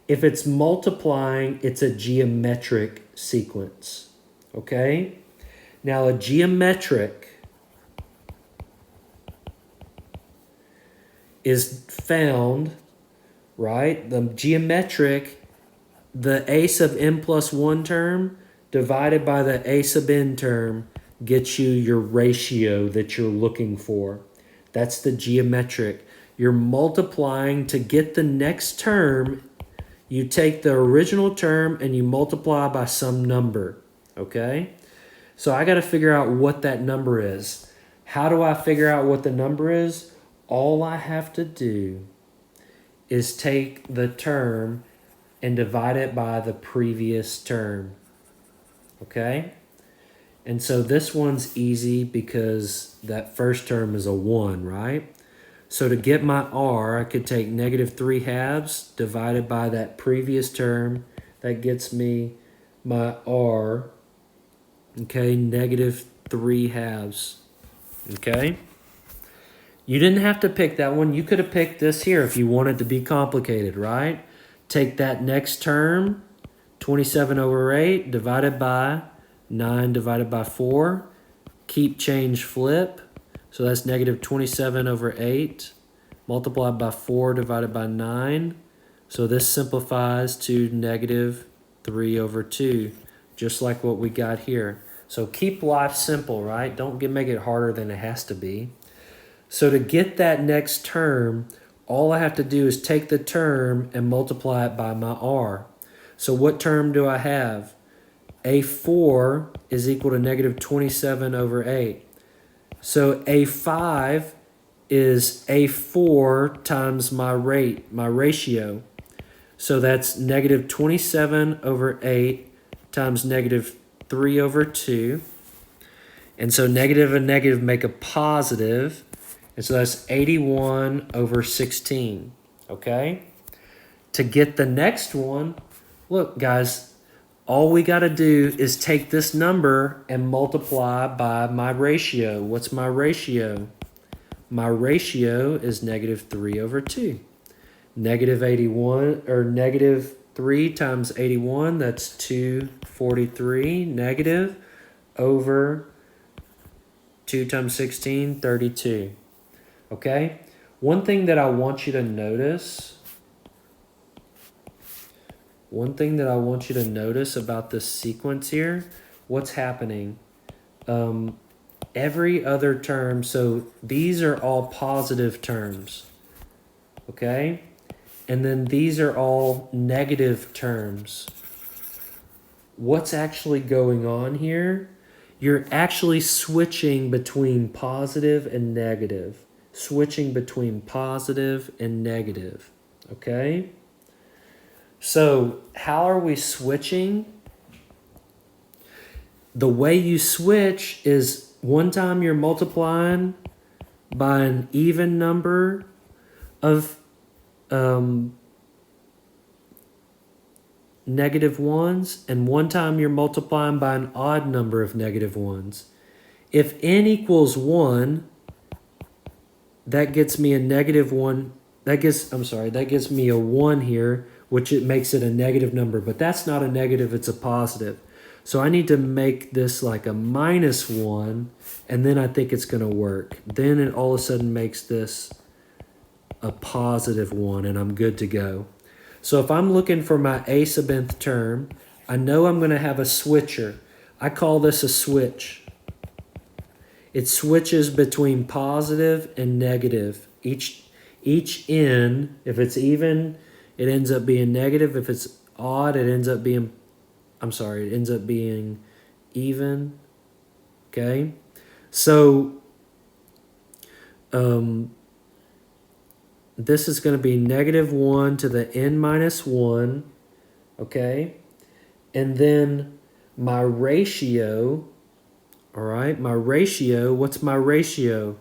If it's multiplying, it's a geometric sequence, okay? Now, a geometric is found, right? The geometric, the a sub n plus 1 term divided by the a sub n term gets you your ratio that you're looking for. That's the geometric. You're multiplying to get the next term. You take the original term and you multiply by some number, okay? So I got to figure out what that number is. How do I figure out what the number is? All I have to do is take the term and divide it by the previous term, okay? And so this one's easy because that first term is a 1, right? So to get my r, I could take -3/2 divided by that previous term. That gets me my r, okay, -3/2, okay? You didn't have to pick that one. You could have picked this here if you wanted to be complicated, right? Take that next term, 27/8, divided by 9 divided by 4. Keep change flip. So that's -27/8 multiplied by 4 divided by 9. So this simplifies to -3/2, just like what we got here. So keep life simple, right? Don't make it harder than it has to be. So to get that next term, all I have to do is take the term and multiply it by my r. So what term do I have? A4 is equal to -27/8. So A5 is A4 times my ratio. So that's -27/8 times -3/2. And so negative and negative make a positive. And so that's 81/16, okay? To get the next one, look, guys, all we got to do is take this number and multiply by my ratio. What's my ratio? My ratio is -3/2. -81, or -3 times 81, that's 243, negative, over 2 times 16, 32. Okay? One thing that I want you to notice, about this sequence here, what's happening? Every other term, so these are all positive terms, okay? And then these are all negative terms. What's actually going on here? You're actually switching between positive and negative. Switching between positive and negative, okay? So how are we switching? The way you switch is one time you're multiplying by an even number of negative ones, and one time you're multiplying by an odd number of negative ones. If n equals 1, that gets me a -1. That gives me a 1 here, which it makes it a negative number, but that's not a negative, it's a positive. So I need to make this like a -1, and then I think it's going to work. Then it all of a sudden makes this a +1, and I'm good to go. So if I'm looking for my a sub nth term, I know I'm going to have a switcher. I call this a switch. It switches between positive and negative. Each n, if it's even, it ends up being negative. If it's odd, it ends up being even. Okay? So this is going to be -1 to the n minus 1. Okay? And then my ratio, all right, what's my ratio?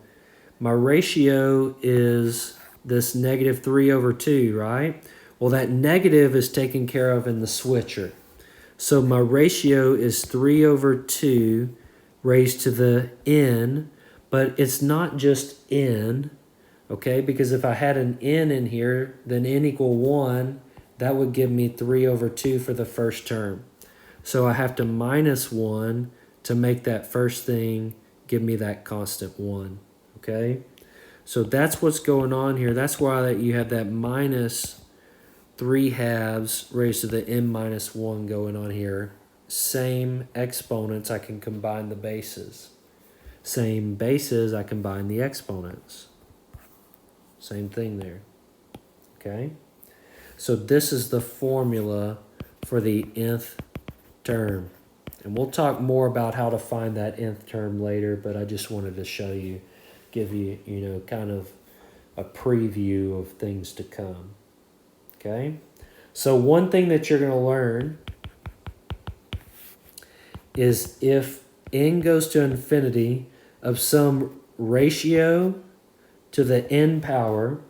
My ratio is this -3/2, right? Well, that negative is taken care of in the switcher. So my ratio is 3/2 raised to the n, but it's not just n, okay? Because if I had an n in here, then n equal 1, that would give me 3/2 for the first term. So I have to minus 1 to make that first thing give me that constant 1, okay? So that's what's going on here. That's why you have that minus 3/2 raised to the n minus 1 going on here. Same exponents, I can combine the bases. Same bases, I combine the exponents. Same thing there. Okay? So this is the formula for the nth term. And we'll talk more about how to find that nth term later, but I just wanted to show you, give you, kind of a preview of things to come. Okay? So one thing that you're going to learn is if n goes to infinity of some ratio to the n power,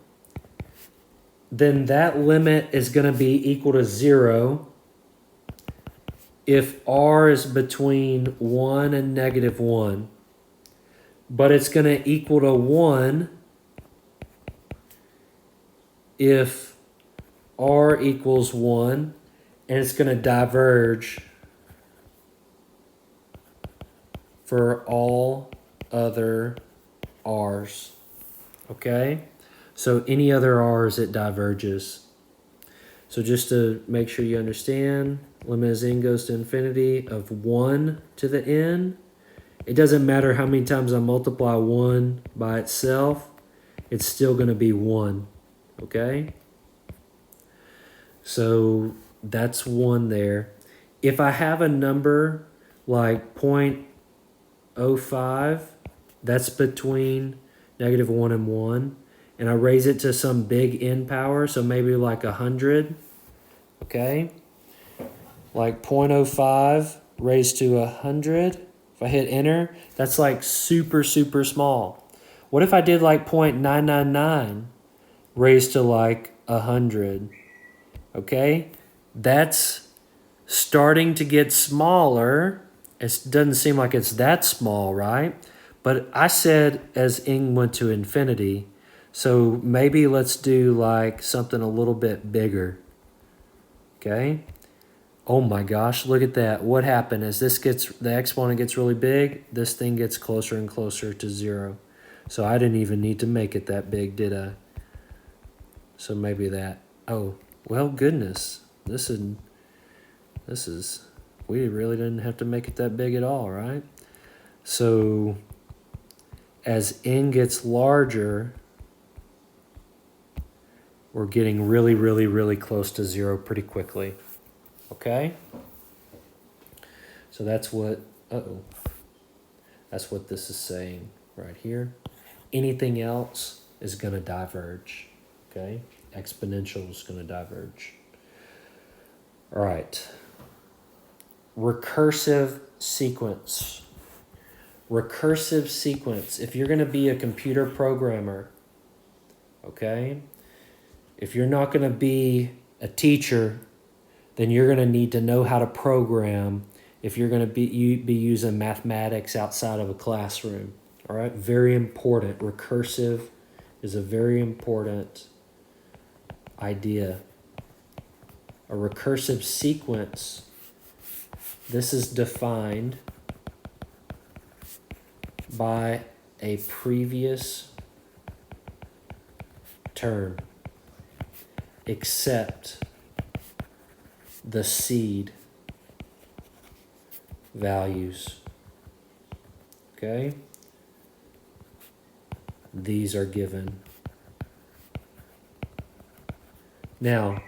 then that limit is going to be equal to 0 if r is between 1 and -1. But it's going to equal to 1 if r equals 1, and it's going to diverge for all other r's. Okay? So any other r's, it diverges. So just to make sure you understand, limit as n goes to infinity of 1 to the n. It doesn't matter how many times I multiply 1 by itself, it's still going to be 1. Okay? So that's 1 there. If I have a number like 0.05, that's between -1 and 1, and I raise it to some big n power, so maybe like 100, okay? Like 0.05 raised to 100. If I hit enter, that's like super, super small. What if I did like 0.999 raised to like 100? Okay, that's starting to get smaller. It doesn't seem like it's that small, right? But I said as n went to infinity, so maybe let's do like something a little bit bigger. Okay. Oh my gosh, look at that. What happened as the exponent gets really big, this thing gets closer and closer to 0. So I didn't even need to make it that big, did I? So maybe that. Oh, well, goodness. This is, we really didn't have to make it that big at all, right? So as n gets larger, we're getting really, really, really close to 0 pretty quickly. Okay? So that's what, that's what this is saying right here. Anything else is going to diverge. Okay? Exponential is going to diverge. All right. Recursive sequence. Recursive sequence. If you're going to be a computer programmer, okay, if you're not going to be a teacher, then you're going to need to know how to program if you're going to be using mathematics outside of a classroom. All right, very important. Recursive is a very important idea. A recursive sequence, this is defined by a previous term except the seed values. Okay? These are given. Now,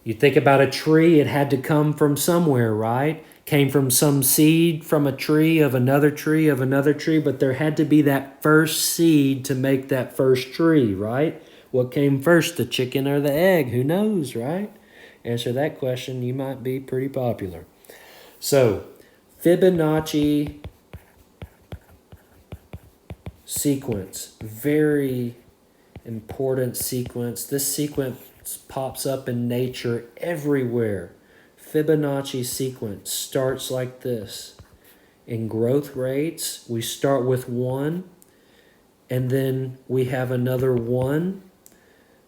you think about a tree, it had to come from somewhere, right? Came from some seed from a tree of another tree of another tree, but there had to be that first seed to make that first tree, right? What came first, the chicken or the egg? Who knows, right? Answer that question, you might be pretty popular. So, Fibonacci sequence, very important sequence. This sequence pops up in nature everywhere. Fibonacci sequence starts like this. In growth rates, we start with 1, and then we have another 1.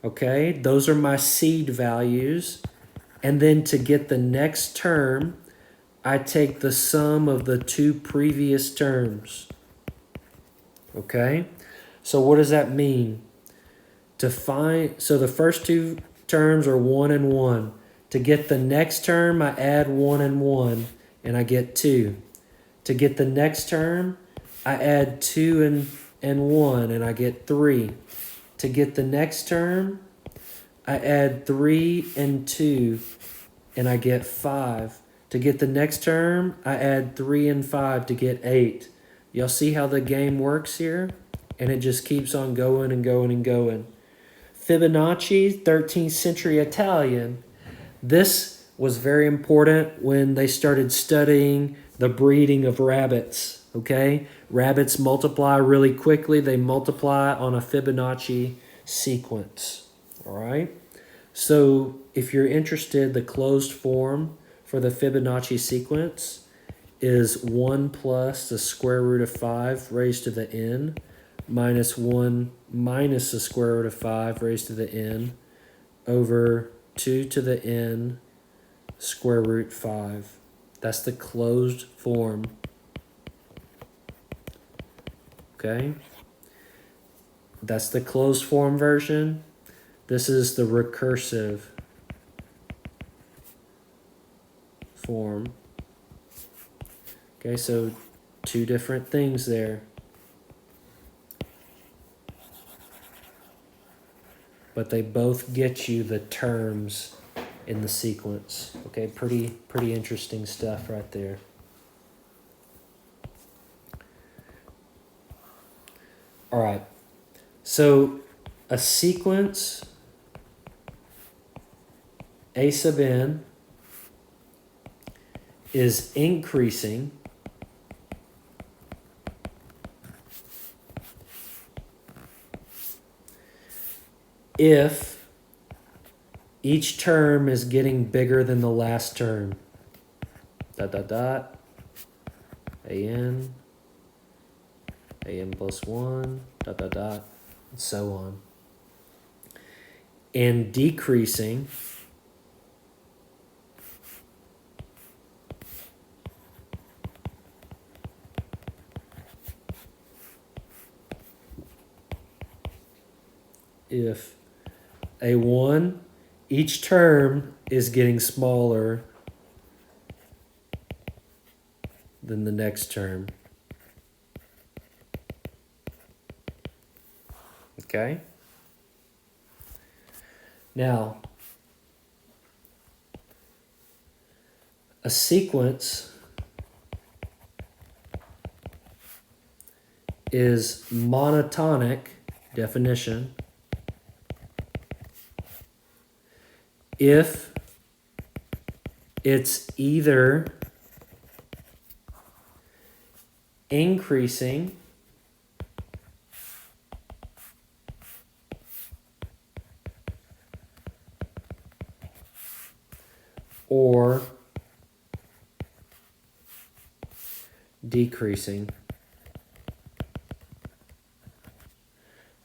Okay, those are my seed values. And then to get the next term, I take the sum of the two previous terms. Okay, So what does that mean? So the first two terms are 1 and 1. To get the next term, I add 1 and 1, and I get 2. To get the next term, I add 2 and 1, and I get 3. To get the next term, I add 3 and 2, and I get 5. To get the next term, I add 3 and 5 to get 8. Y'all see how the game works here? And it just keeps on going and going and going. Fibonacci, 13th century Italian. This was very important when they started studying the breeding of rabbits, okay? Rabbits multiply really quickly. They multiply on a Fibonacci sequence, all right? So if you're interested, the closed form for the Fibonacci sequence is 1 plus the square root of 5 raised to the n minus 1 minus the square root of 5 raised to the n over 2 to the n square root 5. That's the closed form. Okay? That's the closed form version. This is the recursive form. Okay, so two different things there. But they both get you the terms in the sequence. Okay, pretty interesting stuff right there. All right, so a sequence A sub n is increasing if each term is getting bigger than the last term. Dot, dot, dot. an plus 1, dot, dot, dot, and so on. And decreasing if A1, each term is getting smaller than the next term. Okay? Now, a sequence is monotonic, definition, if it's either increasing or decreasing.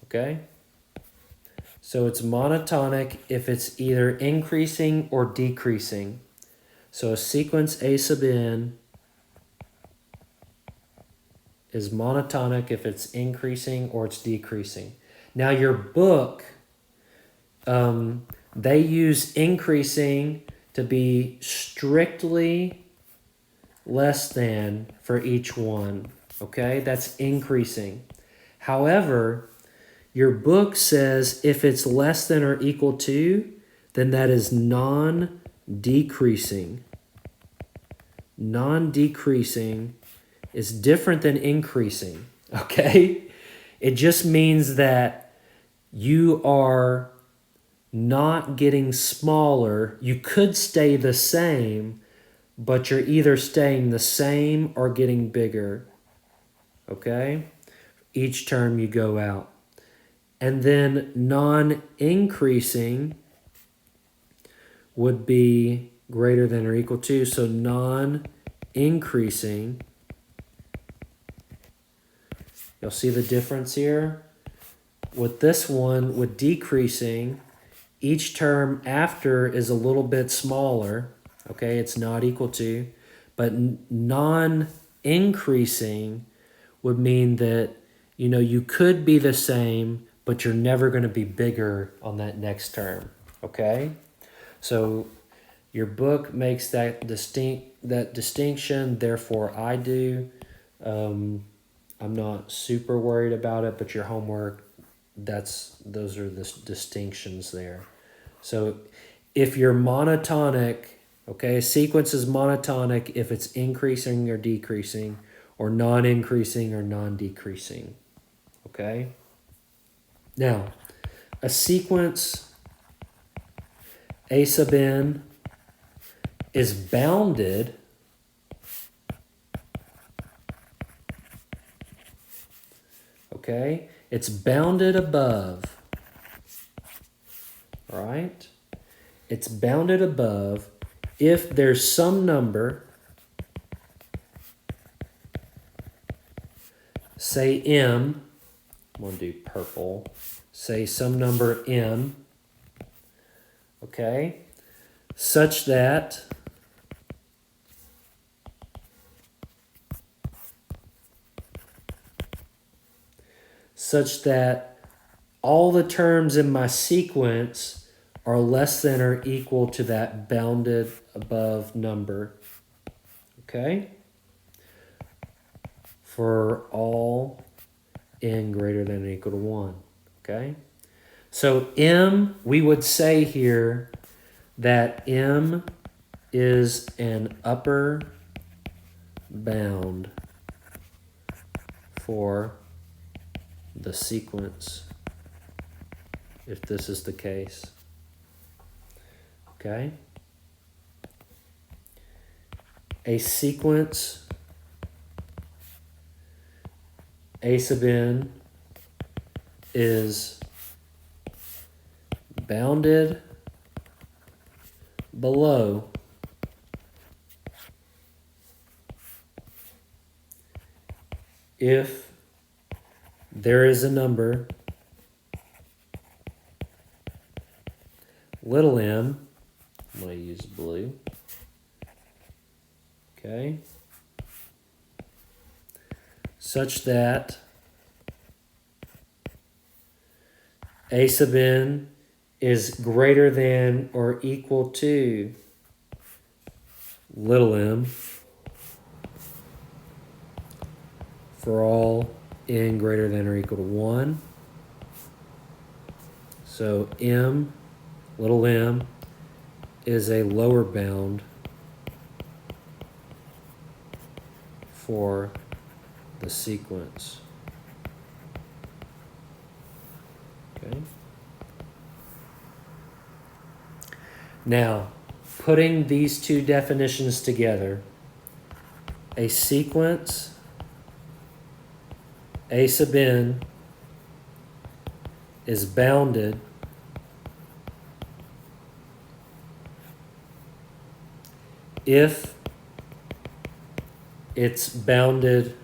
Okay? So it's monotonic if it's either increasing or decreasing. So a sequence A sub n is monotonic if it's increasing or it's decreasing. Now your book, they use increasing to be strictly less than for each one. Okay, that's increasing. However, your book says if it's less than or equal to, then that is non-decreasing. Non-decreasing is different than increasing, okay? It just means that you are not getting smaller. You could stay the same, but you're either staying the same or getting bigger, okay? Each term you go out. And then non-increasing would be greater than or equal to. So non-increasing, you'll see the difference here. With this one, with decreasing, each term after is a little bit smaller. Okay, it's not equal to. But non-increasing would mean that you know, you could be the same, but you're never going to be bigger on that next term, okay? So your book makes that distinction, therefore I do. I'm not super worried about it, but your homework, those are the distinctions there. So if you're monotonic, okay, a sequence is monotonic if it's increasing or decreasing, or non-increasing or non-decreasing, okay? Now, a sequence A sub n is bounded okay? It's bounded above, right? It's bounded above if there's some number, say m, I'm going to do purple, say some number m, okay, such that all the terms in my sequence are less than or equal to that bounded above number, okay? For all n greater than or equal to 1, okay? So m, we would say here that m is an upper bound for the sequence, if this is the case, okay? A sequence A sub n is bounded below if there is a number little m, I'm going to use blue, okay, such that A sub n is greater than or equal to little m for all n greater than or equal to 1. So m, little m, is a lower bound for the sequence. Okay. Now, putting these two definitions together, a sequence A sub n is bounded if it's bounded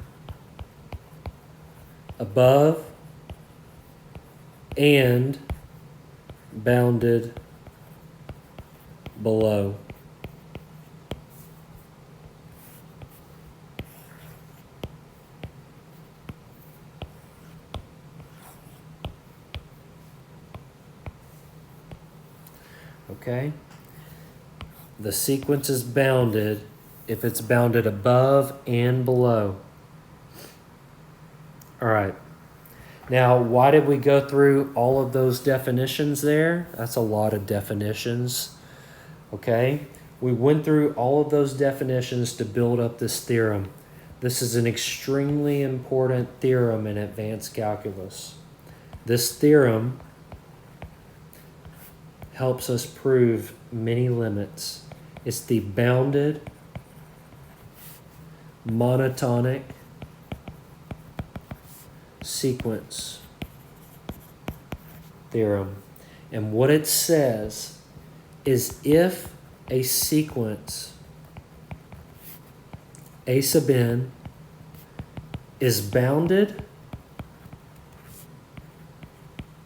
above and bounded below. Okay? The sequence is bounded if it's bounded above and below. All right. Now, why did we go through all of those definitions there? That's a lot of definitions. Okay? We went through all of those definitions to build up this theorem. This is an extremely important theorem in advanced calculus. This theorem helps us prove many limits. It's the bounded monotonic sequence theorem. And what it says is if a sequence A sub n is bounded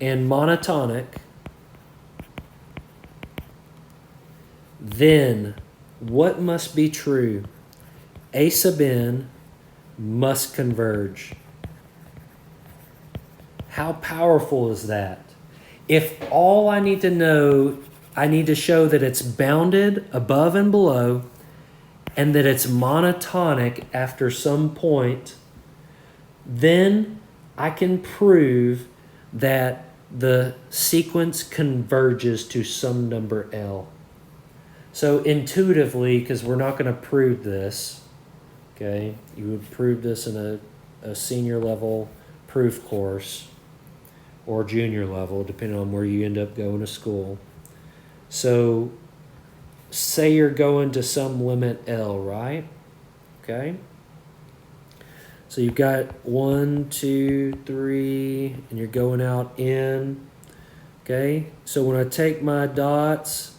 and monotonic, then what must be true? A sub n must converge. How powerful is that? If all I need to know, I need to show that it's bounded above and below and that it's monotonic after some point, then I can prove that the sequence converges to some number L. So intuitively, because we're not going to prove this, okay, you would prove this in a senior level proof course or junior level, depending on where you end up going to school. So say you're going to some limit L, right? Okay. So you've got 1, 2, 3, and you're going out in. Okay. So when I take my dots,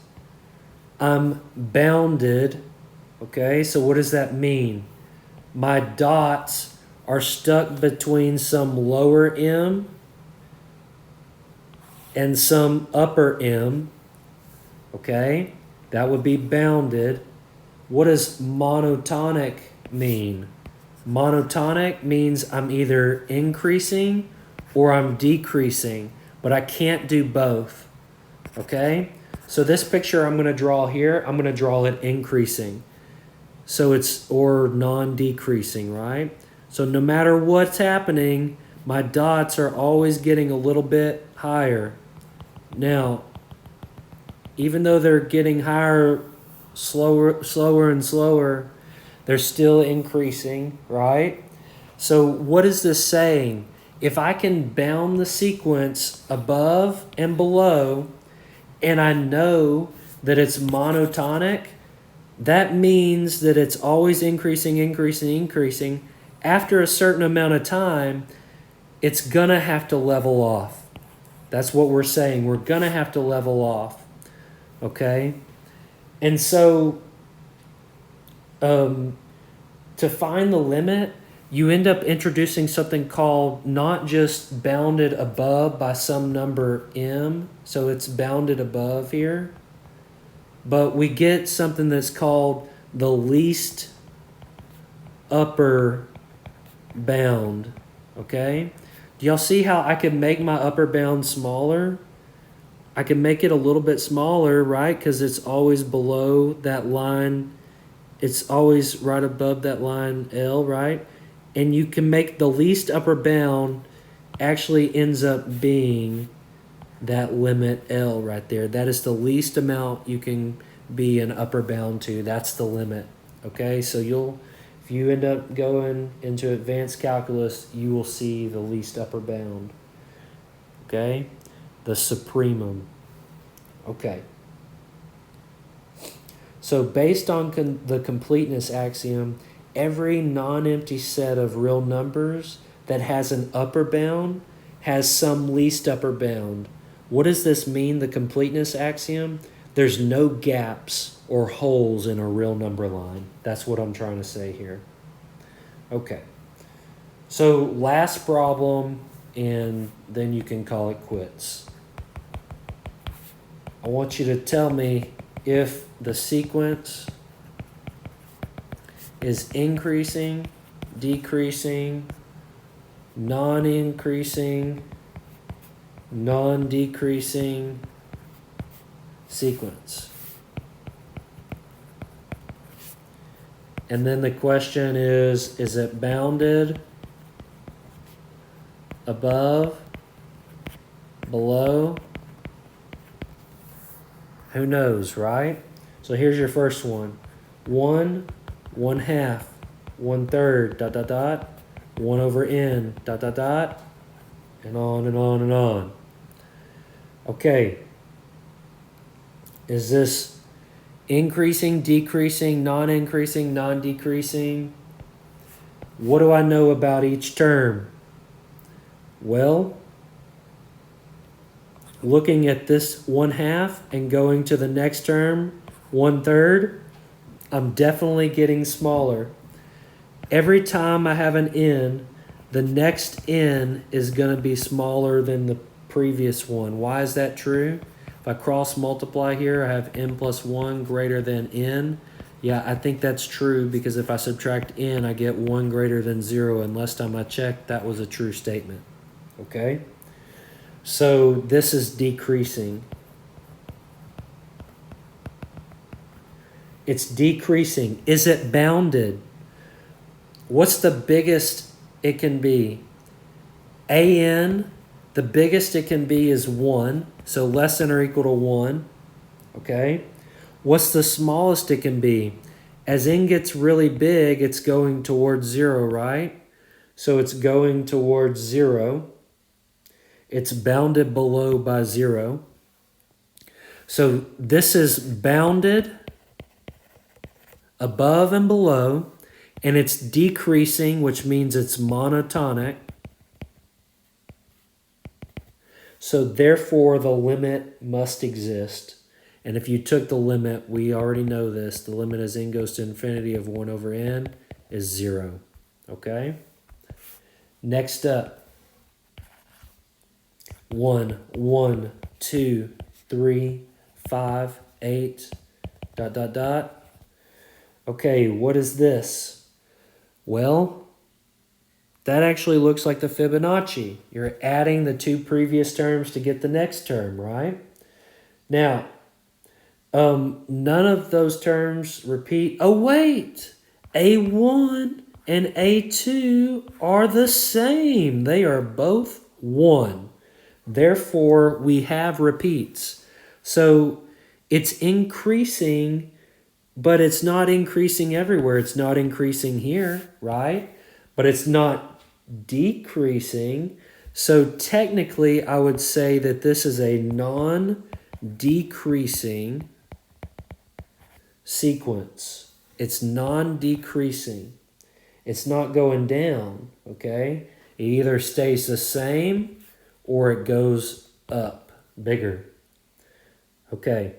I'm bounded. Okay. So what does that mean? My dots are stuck between some lower M and some upper M. Okay. That would be bounded. What does monotonic mean? Monotonic means I'm either increasing or I'm decreasing, but I can't do both. Okay? So this picture I'm going to draw here, I'm going to draw it increasing. So it's, or non-decreasing, right? So no matter what's happening, my dots are always getting a little bit higher. Now, even though they're getting higher, slower and slower, they're still increasing, right? So what is this saying? If I can bound the sequence above and below, and I know that it's monotonic, that means that it's always increasing, increasing, increasing. After a certain amount of time, it's going to have to level off. That's what we're saying. We're going to have to level off. Okay? And so to find the limit, you end up introducing something called not just bounded above by some number m, so it's bounded above here, but we get something that's called the least upper bound, okay? Do y'all see how I can make my upper bound smaller? I can make it a little bit smaller, right? Because it's always below that line. It's always right above that line L, right? And you can make the least upper bound actually ends up being that limit L right there. That is the least amount you can be an upper bound to. That's the limit, okay? So if you end up going into advanced calculus, you will see the least upper bound, okay? The supremum, okay? So based on the completeness axiom, every non-empty set of real numbers that has an upper bound has some least upper bound. What does this mean, the completeness axiom? There's no gaps or holes in a real number line. That's what I'm trying to say here. Okay. So last problem, and then you can call it quits. I want you to tell me if the sequence is increasing, decreasing, non-increasing, non-decreasing sequence. And then the question is it bounded above, below? Who knows, right? So here's your first one. 1, 1/2, 1/3, dot, dot, dot, 1 over n, dot, dot, dot, and on and on and on. Okay. Is this increasing, decreasing, non-increasing, non-decreasing? What do I know about each term? Well, looking at this 1/2 and going to the next term, 1/3, I'm definitely getting smaller. Every time I have an n, the next n is going to be smaller than the previous one. Why is that true? If I cross multiply here, I have n plus 1 greater than n. Yeah, I think that's true because if I subtract n, I get 1 greater than 0. And last time I checked, that was a true statement. Okay? So this is decreasing. It's decreasing. Is it bounded? What's the biggest it can be? AN, the biggest it can be is 1, so less than or equal to 1, okay? What's the smallest it can be? As n gets really big, it's going towards 0, right? So it's going towards 0. It's bounded below by 0. So this is bounded above and below, and it's decreasing, which means it's monotonic. So therefore, the limit must exist. And if you took the limit, we already know this, the limit as n goes to infinity of 1 over n is 0. Okay? Next up. 1, 1, 2, 3, 5, 8, ... Okay, what is this? Well, that actually looks like the Fibonacci. You're adding the two previous terms to get the next term, right? Now, none of those terms repeat. Oh, wait! A1 and A2 are the same. They are both 1. Therefore, we have repeats. So it's increasing, but it's not increasing everywhere. It's not increasing here, right? But it's not decreasing. So technically, I would say that this is a non-decreasing sequence. It's non-decreasing. It's not going down, okay? It either stays the same or it goes up, bigger. Okay.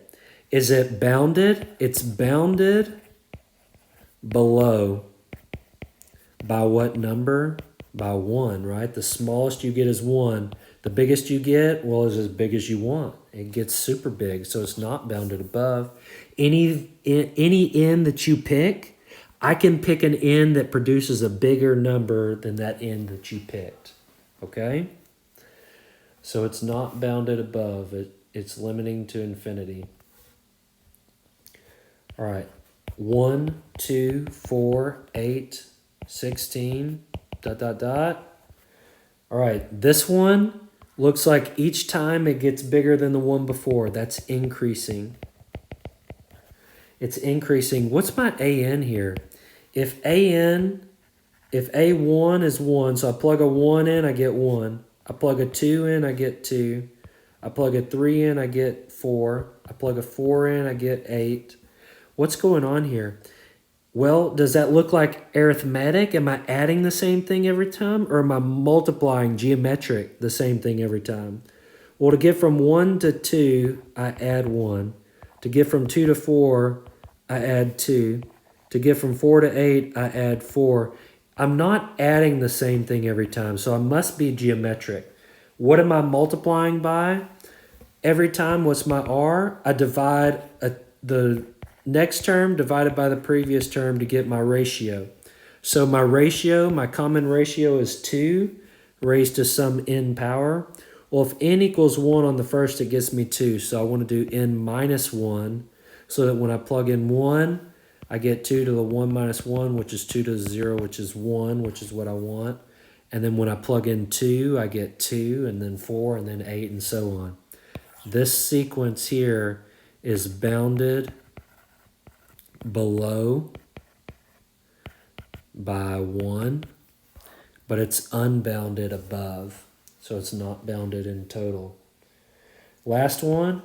Is it bounded? It's bounded below. By what number? By 1, right? The smallest you get is 1. The biggest you get, well, is as big as you want. It gets super big, so it's not bounded above. Any n that you pick, I can pick an n that produces a bigger number than that n that you picked, okay? So it's not bounded above. It's limiting to infinity. All right. 1, 2, 4, 8, 16, ... All right. This one looks like each time it gets bigger than the one before. That's increasing. It's increasing. What's my AN here? If A1 is 1, so I plug a 1 in, I get 1. I plug a 2 in, I get 2. I plug a 3 in, I get 4. I plug a 4 in, I get 8. What's going on here? Well, does that look like arithmetic? Am I adding the same thing every time? Or am I multiplying geometric the same thing every time? Well, to get from 1 to 2, I add 1. To get from 2 to 4, I add 2. To get from 4 to 8, I add 4. I'm not adding the same thing every time, so I must be geometric. What am I multiplying by? Every time, what's my R? I divide the next term divided by the previous term to get my ratio. So my ratio, my common ratio is 2 raised to some n power. Well, if n equals 1 on the first, it gets me 2. So I want to do n minus 1 so that when I plug in 1, I get 2 to the 1 minus 1, which is 2 to the 0, which is 1, which is what I want. And then when I plug in 2, I get 2, and then 4, and then 8, and so on. This sequence here is bounded below by 1, but it's unbounded above. So it's not bounded in total. Last one,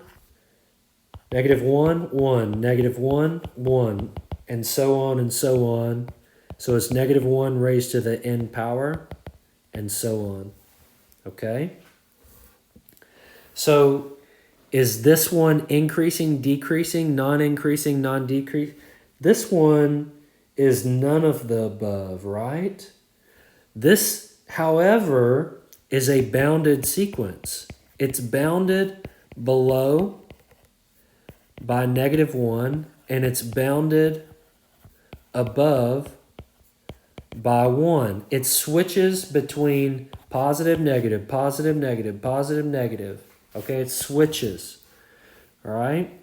-1, 1, -1, 1, and so on and so on. So it's -1 raised to the n power, and so on. Okay? So is this one increasing, decreasing, non-increasing, non-decreasing? This one is none of the above, right? This, however, is a bounded sequence. It's bounded below by -1, and it's bounded above by 1. It switches between Positive, negative, positive, negative, positive, negative. Okay, it switches. All right?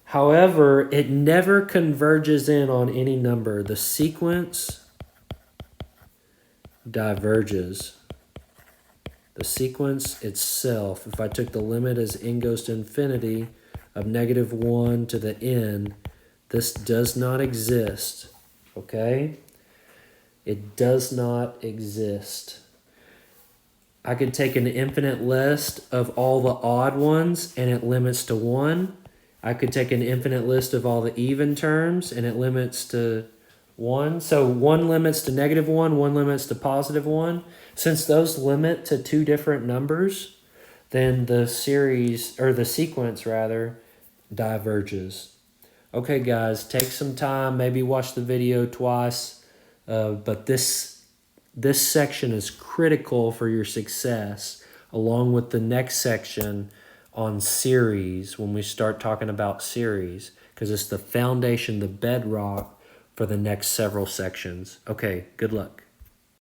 However, it never converges in on any number. The sequence diverges. The sequence itself, if I took the limit as n goes to infinity of -1 to the n, this does not exist. Okay? It does not exist. I could take an infinite list of all the odd ones and it limits to 1. I could take an infinite list of all the even terms and it limits to 1. So 1 limits to -1, 1 limits to +1. Since those limit to two different numbers, then the series, or the sequence rather, diverges. Okay guys, take some time, maybe watch the video twice, but this section is critical for your success, along with the next section on series, when we start talking about series, because it's the foundation, the bedrock for the next several sections. Okay, good luck.